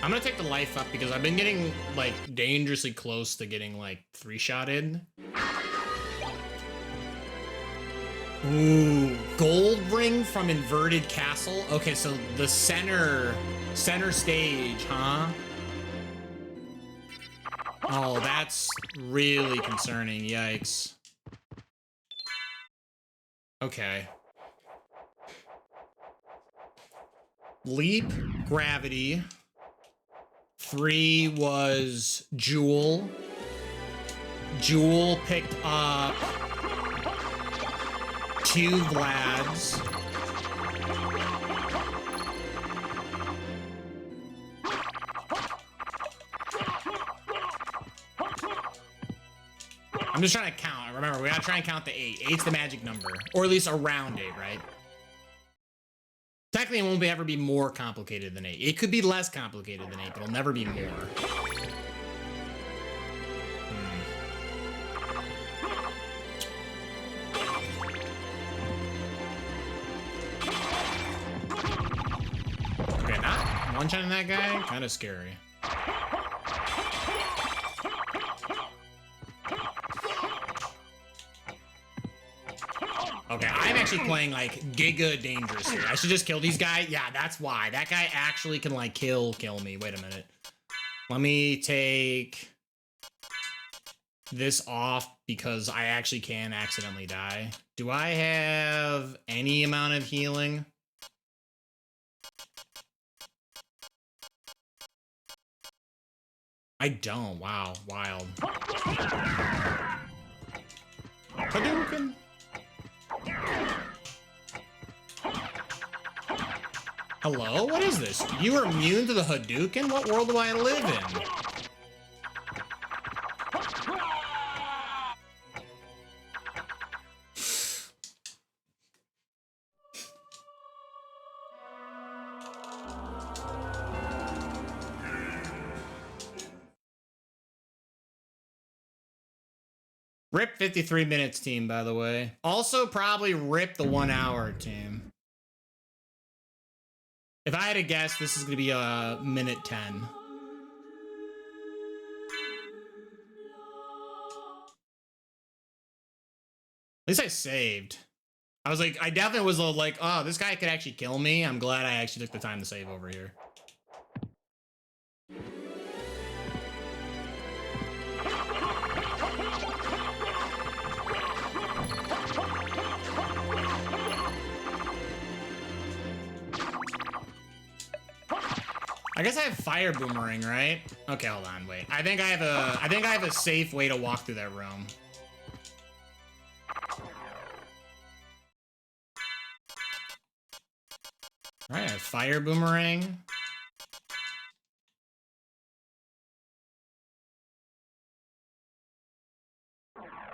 I'm gonna take the life up because I've been getting like dangerously close to getting like 3-shotted. Ooh, gold ring from Inverted Castle. Okay, so the center stage, huh? Oh, that's really concerning. Yikes. Okay. Leap, gravity. 3 was Jewel. Jewel picked up 2 Vlads. I'm just trying to count. Remember, we gotta try and count the 8. 8's the magic number. Or at least around 8, right? Technically, it won't ever be more complicated than 8. It could be less complicated than 8, but it'll never be more. Okay, not one-shotting that guy. Kind of scary. Okay, I'm actually playing like giga dangerous here. I should just kill these guys. Yeah, that's why. That guy actually can like kill me. Wait a minute. Let me take this off because I actually can accidentally die. Do I have any amount of healing? I don't. Wow, wild. Hadouken! Hello? What is this? You are immune to the Hadouken? What world do I live in? Rip 53 minutes team, by the way. Also probably rip the 1 hour team. If I had to guess, this is going to be a minute 10. At least I saved. I was like, I definitely was like, oh, this guy could actually kill me. I'm glad I actually took the time to save over here. I guess I have fire boomerang, right? Okay, hold on, wait. I think I have a safe way to walk through that room. All right, I have fire boomerang.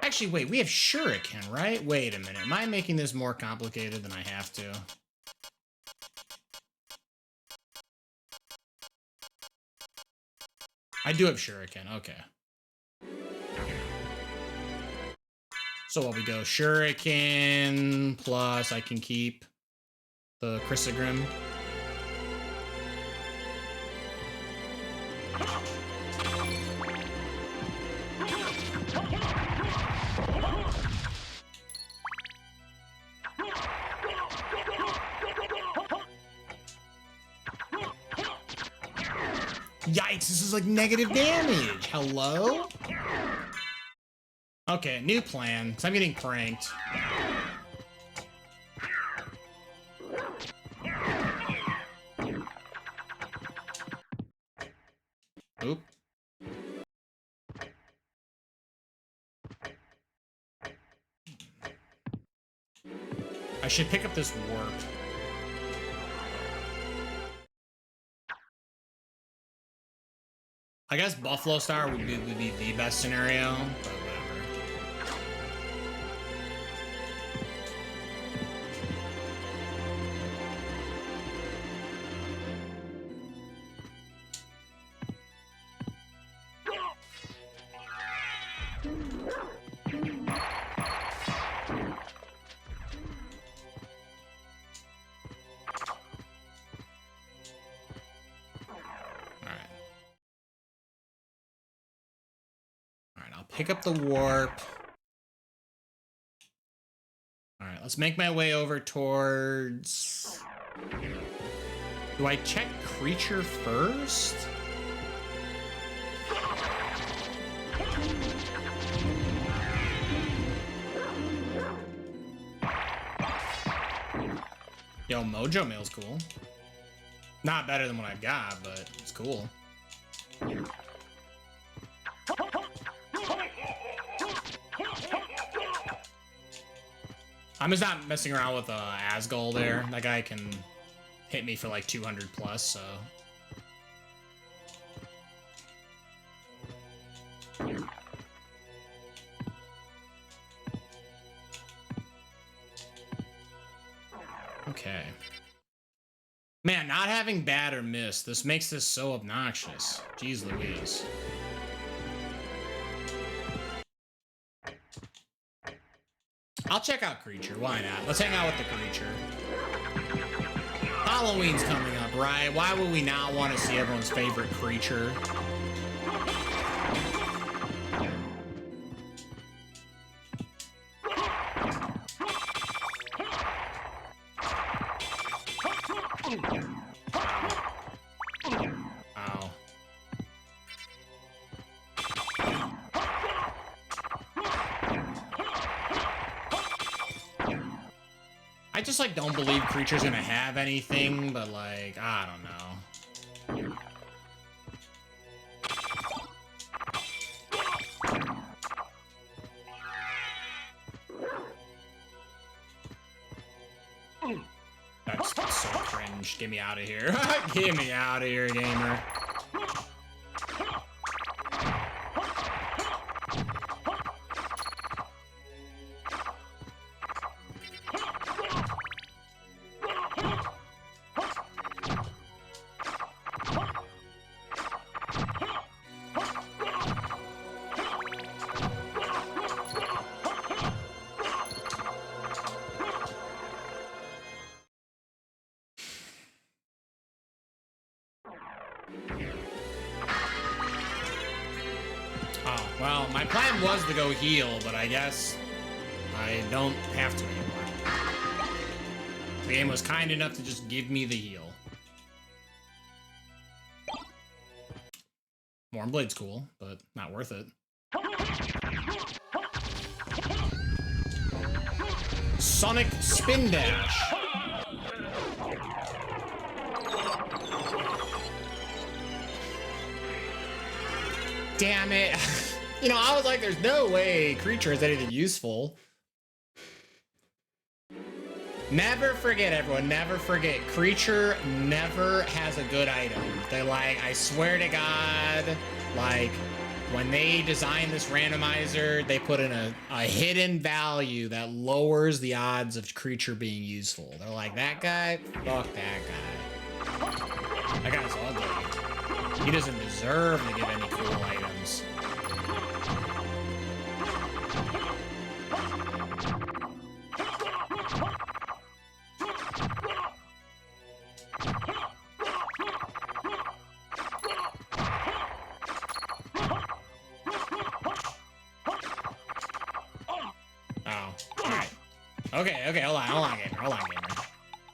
Actually, wait, we have shuriken, right? Wait a minute. Am I making this more complicated than I have to? I do have Shuriken, okay. So what we go, Shuriken, plus I can keep the Chrysogrim. Yikes, this is like negative damage. Hello? Okay, new plan, because I'm getting pranked. Oop. I should pick up this warp. I guess Buffalo Star would be the best scenario, but whatever. Pick up the warp. All right, let's make my way over towards... Do I check creature first? Yo, Mojo Mail's cool. Not better than what I've got, but it's cool. I'm just not messing around with Asgul there. That guy can hit me for like 200 plus, so. Okay. Man, not having bad or miss, this makes this so obnoxious. Jeez Louise. I'll check out creature, why not? Let's hang out with the creature. Halloween's coming up, right? Why would we not want to see everyone's favorite creature? I just like don't believe creature's gonna have anything, but like, I don't know. That's so cringe. Get me out of here. Get me out of here, gamer. Oh, well, my plan was to go heal, but I guess I don't have to anymore. The game was kind enough to just give me the heal. Warmblade's cool, but not worth it. Sonic Spin Dash. Damn it. You know, I was like, there's no way creature is anything useful. Never forget, everyone, never forget. Creature never has a good item. They're like, I swear to God, like, when they designed this randomizer, they put in a hidden value that lowers the odds of creature being useful. They're like, that guy? Fuck that guy. That guy's ugly. He doesn't deserve to give any cool items. Okay, hold on, gamer.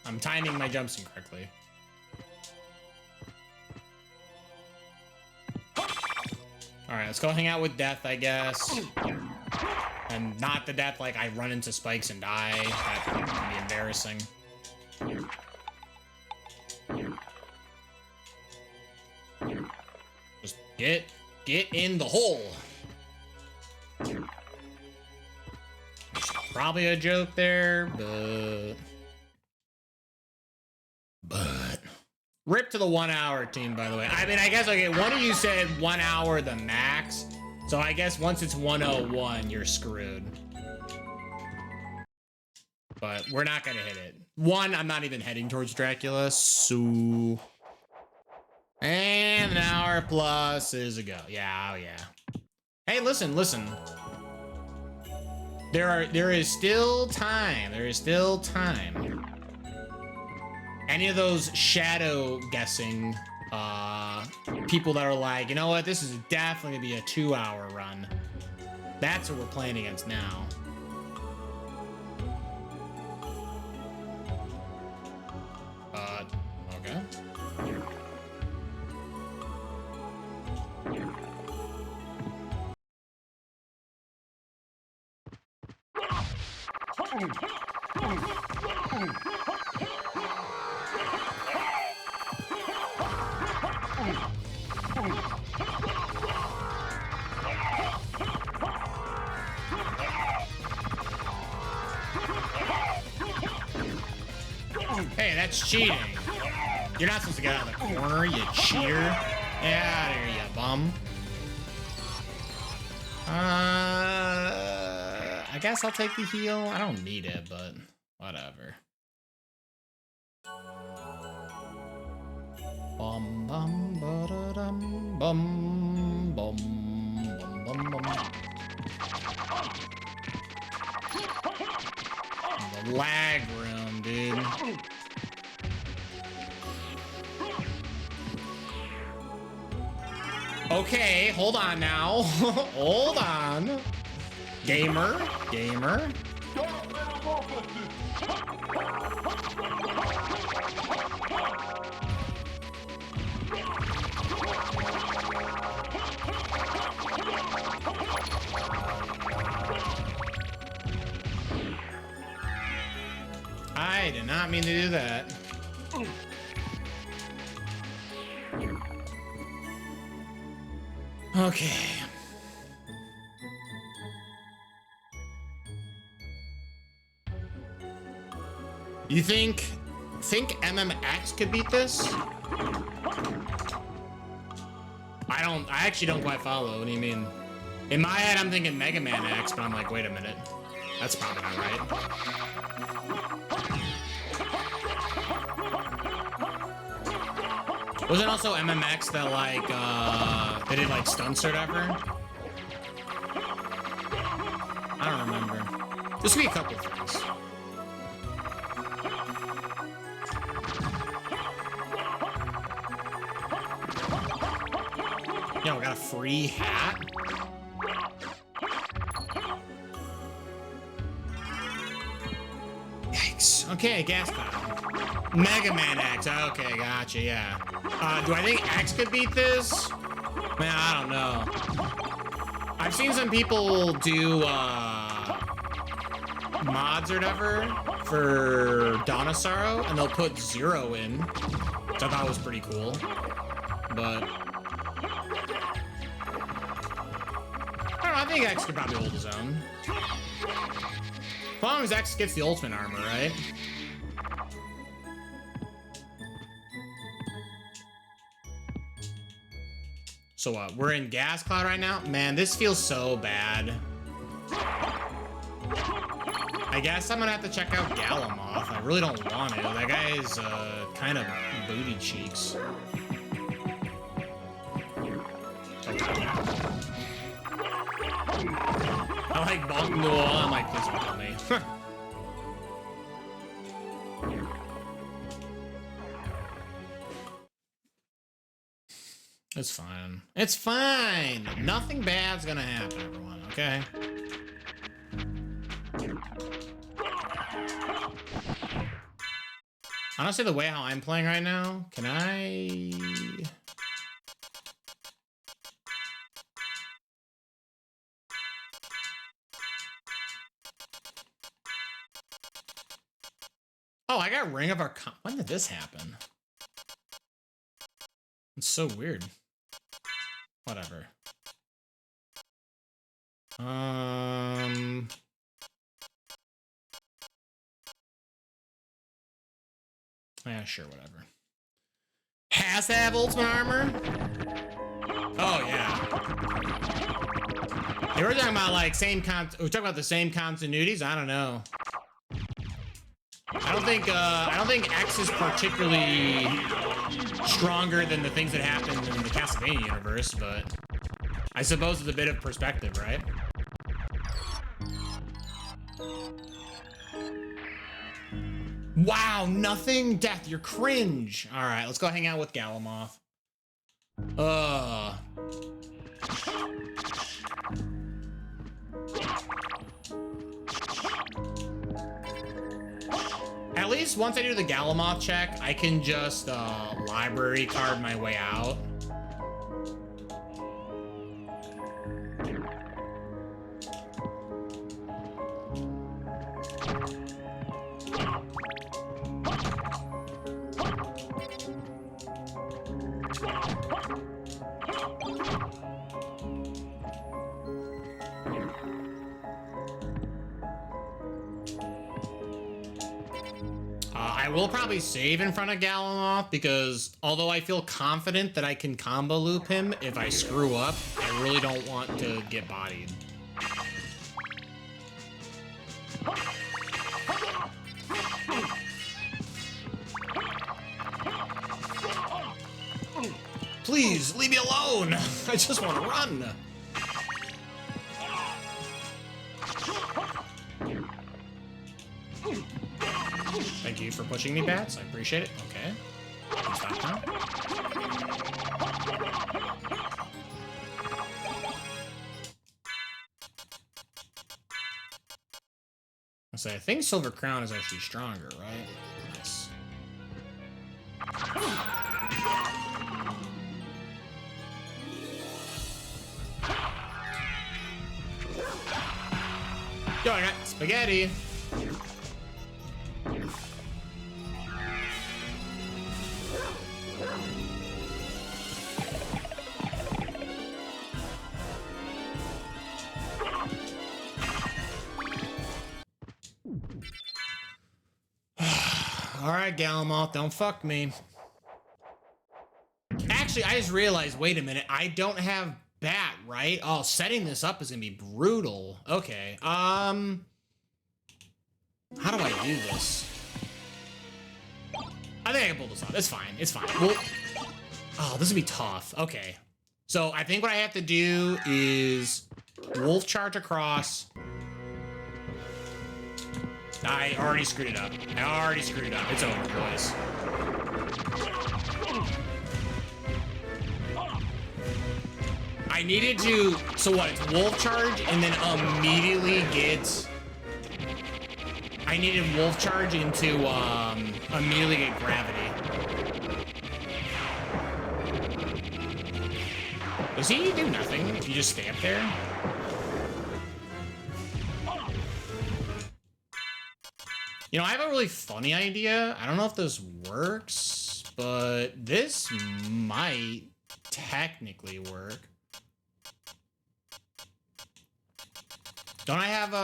I'm timing my jumps incorrectly. Alright, let's go hang out with Death, I guess. And not the Death like I run into spikes and die. That would be embarrassing. Just get in the hole. Probably a joke there, but rip to the 1 hour team, by the way. I mean, I guess, okay, one of you said 1 hour the max, so I guess once it's 101, you're screwed. But we're not gonna hit it. One, I'm not even heading towards Dracula, so... And an hour plus is a go. Yeah, oh yeah. Hey, listen. There is still time. There is still time. Any of those shadow guessing people that are like, you know what, this is definitely gonna be a 2 hour run. That's what we're playing against now. Okay. Hey, that's cheating. You're not supposed to get out of the corner, you cheater. Yeah, there you bum. I guess I'll take the heal. I don't need it, but whatever. Bum bum ba-da-dum bum bum bum bum bum. The lag room, dude. Okay, hold on now. Hold on. Gamer. I did not mean to do that. Okay. You think MMX could beat this? I actually don't quite follow. What do you mean? In my head, I'm thinking Mega Man X, but I'm like, wait a minute. That's probably not right. Was it also MMX that, like, they did, like, stunts or whatever? I don't remember. This could be a couple things. Yo, we got a free hat? Yikes. Okay, gas cloud. Mega Man X. Okay, gotcha, yeah. Do I think X could beat this? Man, I don't know. I've seen some people do mods or whatever for Donosaro, and they'll put 0 in, which I thought was pretty cool. But I don't know, I think X could probably hold his own. As long as X gets the ultimate armor, right? So what, we're in Gas Cloud right now? Man, this feels so bad. I guess I'm gonna have to check out Galamoth. I really don't want to. That guy is kind of booty cheeks. I like bonking the wall. I'm like, please don't kill me. It's fine. It's fine. Nothing bad's gonna happen, everyone, okay? Honestly, the way how I'm playing right now, can I... Oh, I got Ring of Arcana. When did this happen? It's so weird. Whatever. Yeah, sure, whatever. Has to have ultimate armor? Oh, yeah. They were talking about, like, we're talking about the same continuities? I don't know. I don't think X is particularly stronger than the things that happen in the Castlevania universe, but I suppose it's a bit of perspective, right? Wow, nothing? Death, you're cringe. All right, let's go hang out with Galamoth. At least once I do the Galamoth check, I can just library card my way out. I will probably save in front of Galamoth because although I feel confident that I can combo loop him if I screw up, I really don't want to get bodied. Please, leave me alone! I just want to run! Thank you for pushing me, Bats. I appreciate it. Okay. Stop now. I think Silver Crown is actually stronger, right? Nice. Yo, I got spaghetti. Alright, Galamoth, don't fuck me. Actually, I just realized, wait a minute, I don't have Bat, right? Oh, setting this up is gonna be brutal. Okay, how do I do this? I think I can pull this off. It's fine, it's fine. Well, oh, this would be tough. Okay. So I think what I have to do is wolf charge across. I already screwed it up. I already screwed it up. It's over, boys. I needed to... So what? It's wolf charge and then immediately get... I needed wolf charge into immediately get gravity. Does he do nothing if you just stay up there? You know, I have a really funny idea. I don't know if this works, but this might technically work. Don't I have,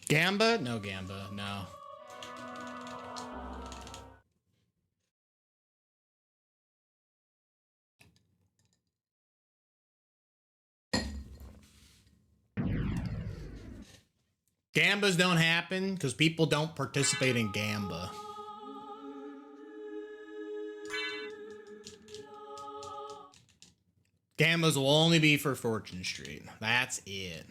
Gamba? No Gamba, no. Gambas don't happen because people don't participate in Gamba. Gambas will only be for Fortune Street. That's it.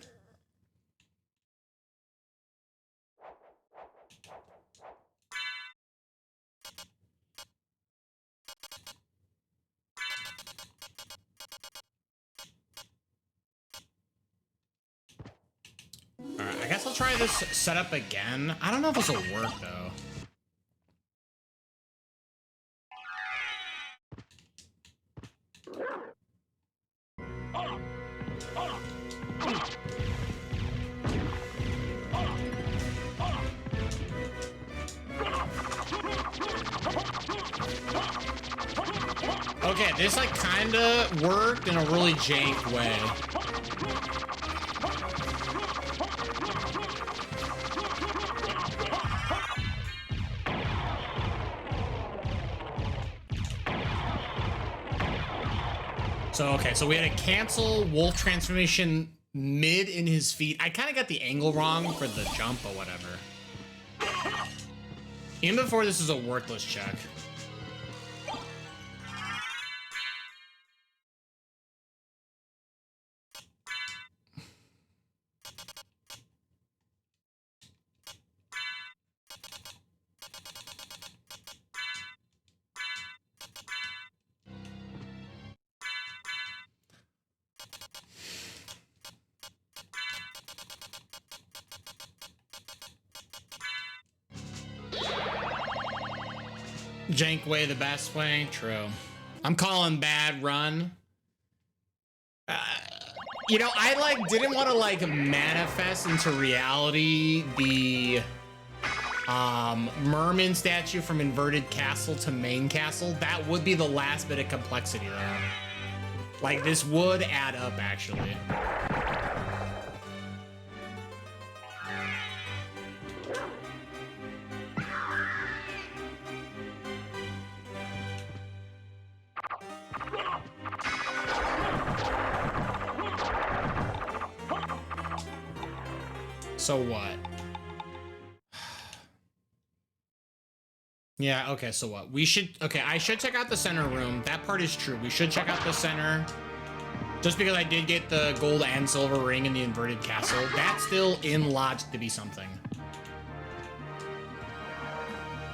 Alright, I guess I'll try this setup again. I don't know if this will work, though. Okay, this like kinda worked in a really jank way. So, okay, so we had to cancel wolf transformation mid in his feet. I kind of got the angle wrong for the jump or whatever. Even before this is a worthless check. Jank way the best way? True. I'm calling bad run. You know, I like didn't want to like manifest into reality the merman statue from inverted castle to main castle. That would be the last bit of complexity though. Like this would add up actually. So what? Yeah, okay, so what? We should, okay, I should check out the center room. That part is true. We should check out the center. Just because I did get the gold and silver ring in the inverted castle. That's still in logic to be something.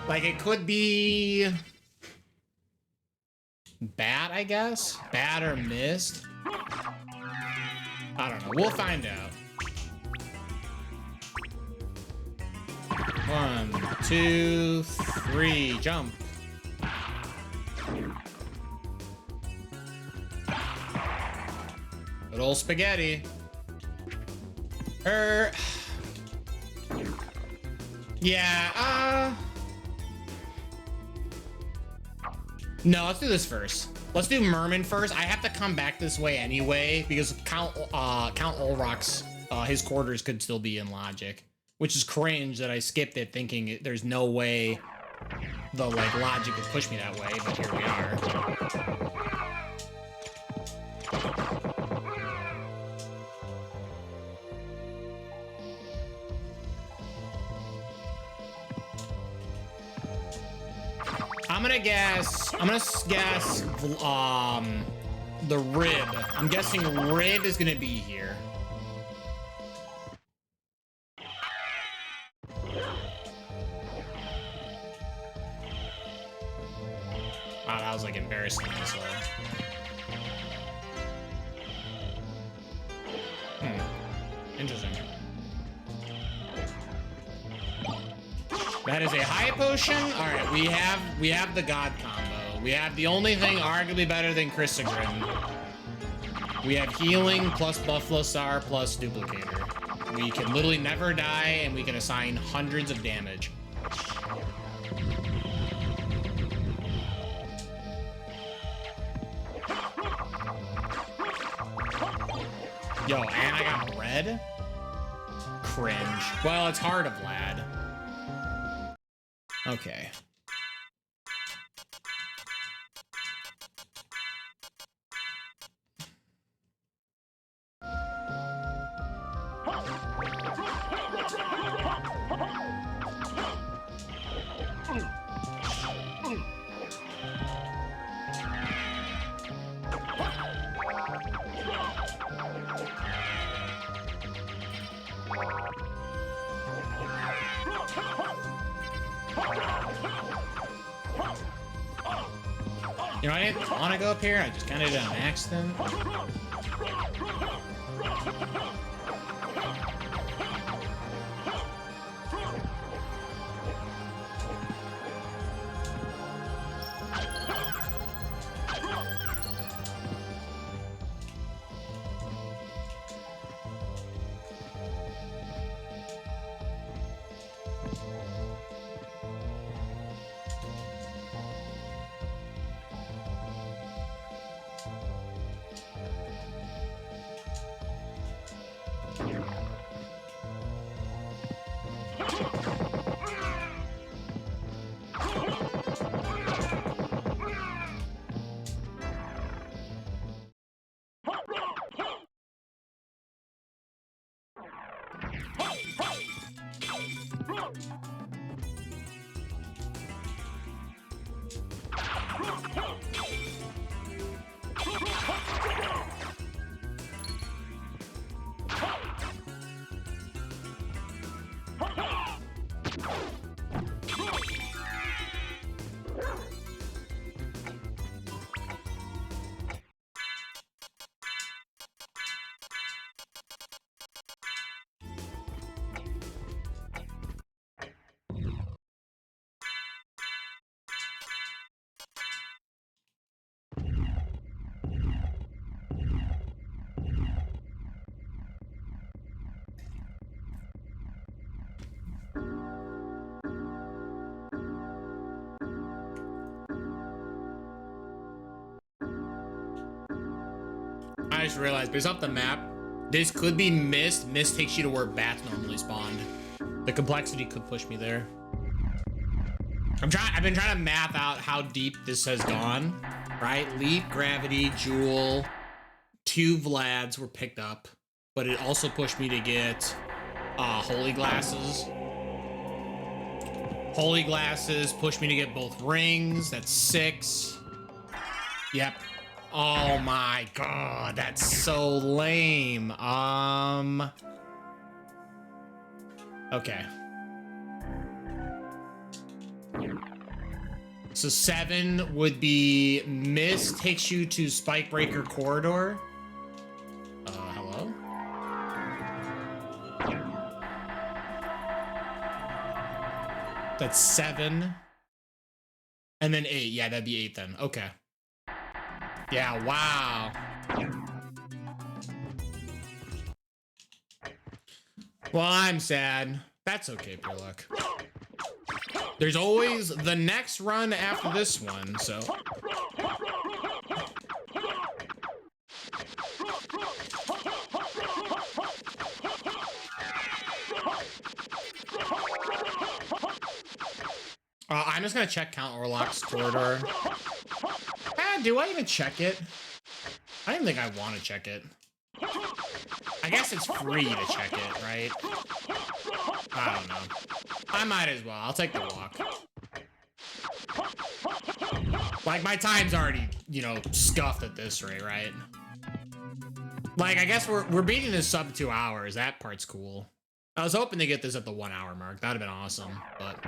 Like, it could be bad, I guess? Bad or missed? I don't know. We'll find out. 1, 2, 3, jump. Good old spaghetti. Yeah, no, let's do this first. Let's do Merman first. I have to come back this way anyway because Count Olrock's his quarters could still be in logic. Which is cringe that I skipped it thinking there's no way the like logic would push me that way, but here we are. I'm gonna guess the rib. I'm guessing rib is gonna be here. Wow, that was like embarrassing as well. Interesting. That is a high potion. All right, we have the god combo. We have the only thing arguably better than Chrysogrim. We have healing plus Buffalo Star plus Duplicator. We can literally never die, and we can assign hundreds of damage. Yo, and I got red? Cringe. Well, it's hard of Vlad. Okay. You know, I didn't want to go up here. I just kind of did an accident. I just realized, based off the map, this could be Mist. Mist takes you to where bats normally spawned. The complexity could push me there. I've been trying to map out how deep this has gone, right? Leap, Gravity, Jewel, 2 Vlads were picked up, but it also pushed me to get Holy Glasses. Holy Glasses pushed me to get both rings. That's 6. Yep. Oh my god, that's so lame. Okay. So 7 would be Mist takes you to Spikebreaker Corridor. Hello? That's 7. And then 8. Yeah, that'd be 8 then. Okay. Yeah, wow. Well, I'm sad. That's okay, pure luck. There's always the next run after this one, so. I'm just gonna check Count Orlok's corridor. Do I even check it? I don't even think I want to check it. I guess it's free to check it, right? I don't know. I might as well. I'll take the walk. Like, my time's already, you know, scuffed at this rate, right? Like, I guess we're beating this sub 2 hours. That part's cool. I was hoping to get this at the 1 hour mark. That'd have been awesome, but...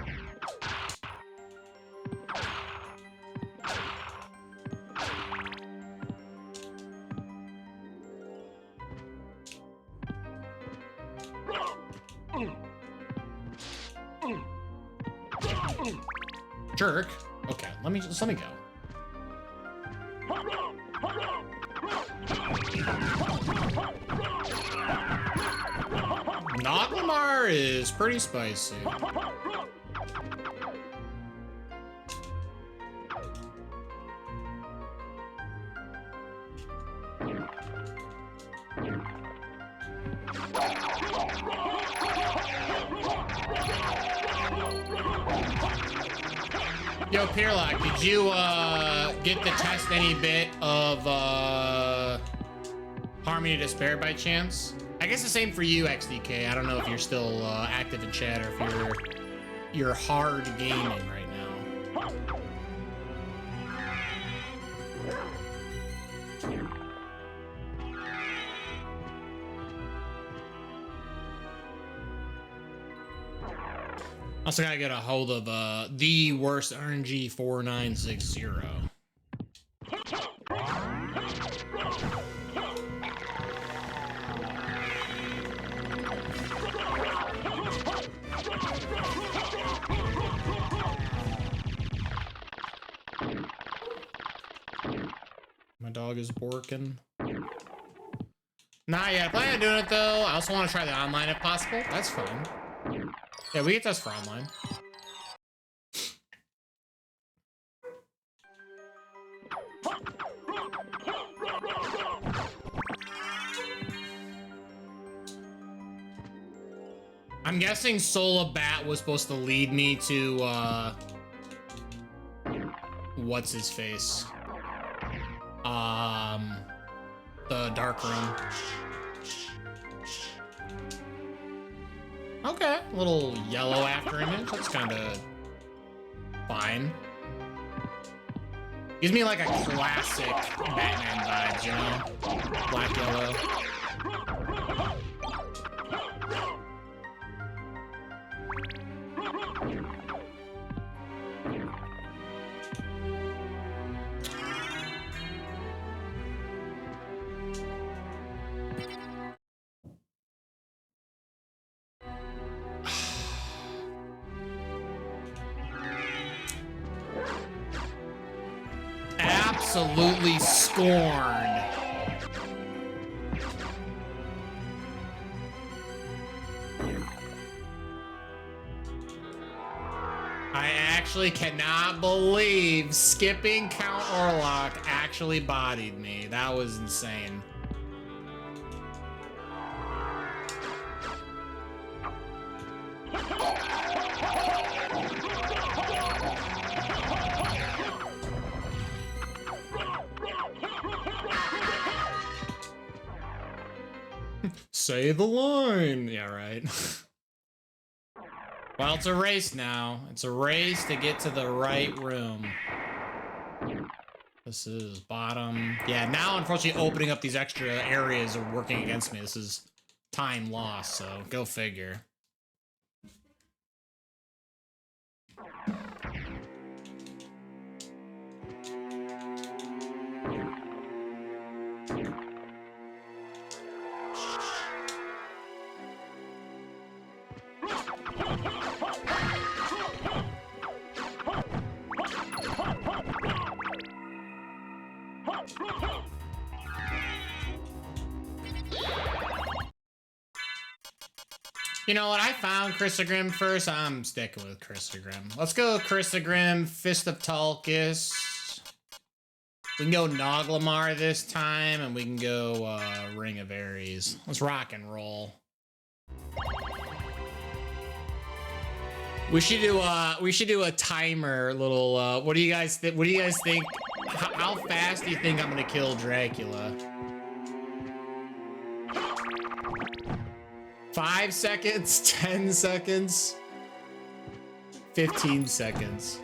Jerk. Okay, let me go. Noglamar is pretty spicy. Yo, Pierlock, did you get to test any bit of Harmony to Despair by chance? I guess the same for you, XDK. I don't know if you're still active in chat or if you're hard gaming right now. Also gotta get a hold of the worst RNG 4960. My dog is borking. Not yet. I plan on doing it though. I also want to try the online if possible. That's fine. Yeah, we get test for online. I'm guessing Sola Bat was supposed to lead me to, what's his face? The dark room. Okay, a little yellow after image. That's kind of fine. Gives me like a classic Batman vibes, you know? Black, yellow. Absolutely scorned. I actually cannot believe skipping Count Orlok actually bodied me. That was insane. Say the line. Yeah, right. Well, it's a race now. It's a race to get to the right room. This is bottom. Yeah, now unfortunately opening up these extra areas are working against me. This is time lost, so go figure. You know what? I found Christogrim first. I'm sticking with Christogrim. Let's go Christogrim, Fist of Tulkas. We can go Noglamar this time, and we can go Ring of Ares. Let's rock and roll. We should do a timer, little. What do you guys think? What do you guys think? How fast do you think I'm gonna kill Dracula? 5 seconds, 10 seconds, 15 seconds.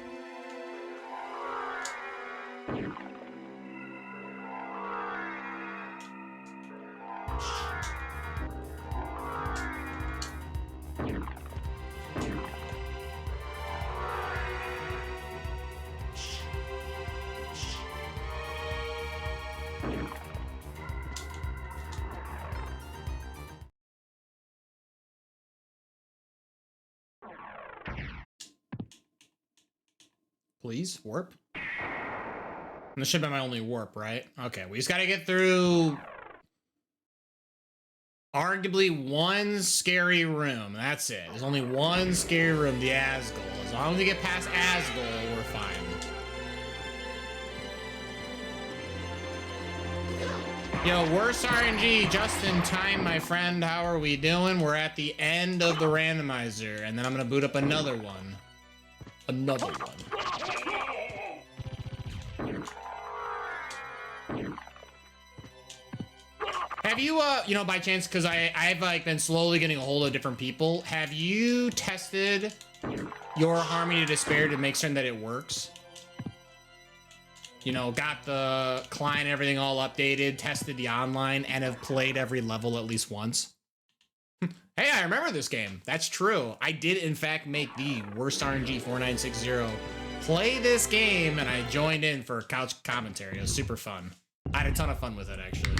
Please, warp. And this should be my only warp, right? Okay, we just gotta get through arguably one scary room. That's it. There's only one scary room, the Asgol. As long as we get past Asgol, we're fine. Yo, worst RNG, just in time, my friend. How are we doing? We're at the end of the randomizer, and then I'm gonna boot up another one. Another one. Hey, Have you, you know, by chance, because I've like been slowly getting a hold of different people. Have you tested your Harmony to Despair to make certain that it works? You know, got the client and everything all updated, tested the online, and have played every level at least once. Hey, I remember this game. That's true. I did, in fact, make the worst RNG 4960 play this game, and I joined in for couch commentary. It was super fun. I had a ton of fun with it, actually.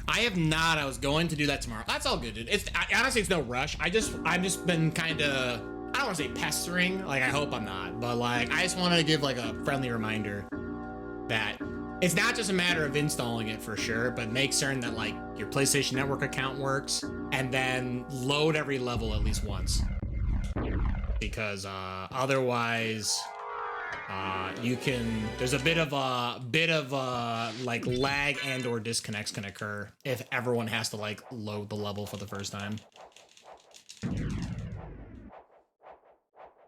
I have not. I was going to do that tomorrow. That's all good, dude. Honestly, it's no rush. I've just been kind of, I don't want to say pestering. Like, I hope I'm not. But, like, I just wanted to give, like, a friendly reminder that it's not just a matter of installing it for sure, but make certain that, like, your PlayStation Network account works, and then load every level at least once. Because, otherwise... you can, there's a bit of like lag and or disconnects can occur if everyone has to like load the level for the first time.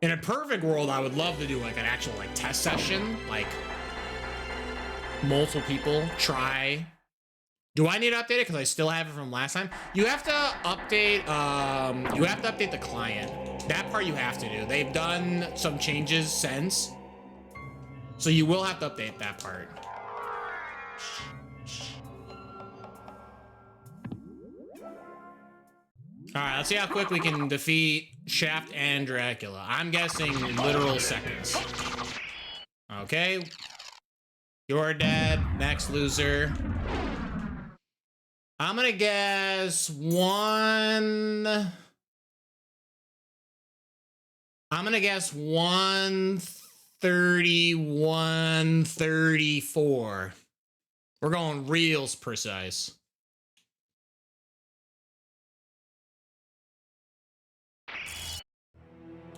In a perfect world, I would love to do like an actual like test session, like multiple people try. Do I need to update it? Because I still have it from last time. You have to update, the client. That part you have to do. They've done some changes since. So you will have to update that part. All right, let's see how quick we can defeat Shaft and Dracula. I'm guessing literal seconds. Okay. You're dead. Next loser. I'm gonna guess 1:31:34. We're going reals precise.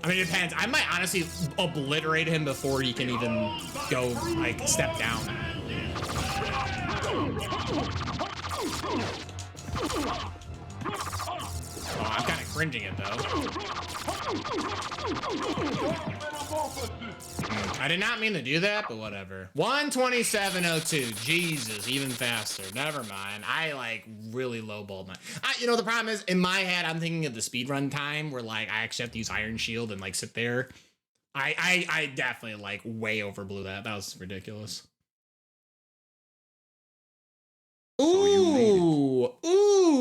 I mean, it depends. I might honestly obliterate him before he can even go, like, step down. Oh, I'm kind of cringing it, though. I did not mean to do that, but whatever. 1:27:02. Jesus, even faster. Never mind. I like really lowballed my. You know, the problem is in my head, I'm thinking of the speedrun time where like I actually have to use Iron Shield and like sit there. I definitely like way overblew that. That was ridiculous. Ooh,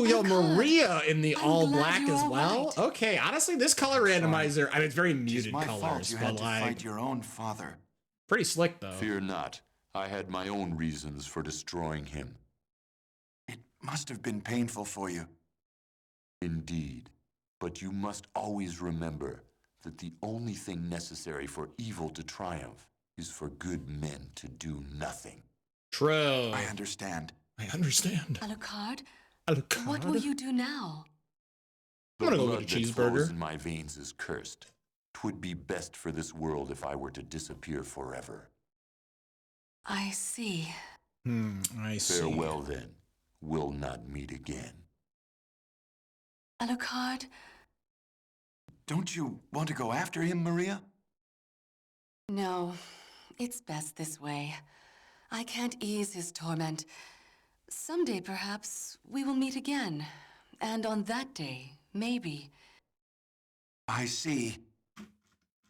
yo, Maria in the all black as well. Right. Okay, honestly, this color randomizer, I mean, it's very muted colors, you but had to like fight your own father. Pretty slick though. Fear not. I had my own reasons for destroying him. It must have been painful for you. Indeed. But you must always remember that the only thing necessary for evil to triumph is for good men to do nothing. True. I understand. Alucard, what will you do now? I'm gonna go get a cheeseburger. The blood that flows in my veins is cursed. 'Twould be best for this world if I were to disappear forever. I see. I see. Farewell then. We'll not meet again. Alucard? Don't you want to go after him, Maria? No, it's best this way. I can't ease his torment. Someday, perhaps, we will meet again. And on that day, maybe. I see.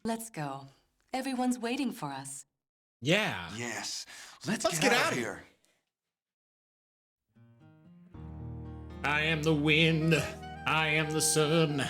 Let's go. Everyone's waiting for us. Yeah. Yes. Let's get out of here. I am the wind. I am the sun.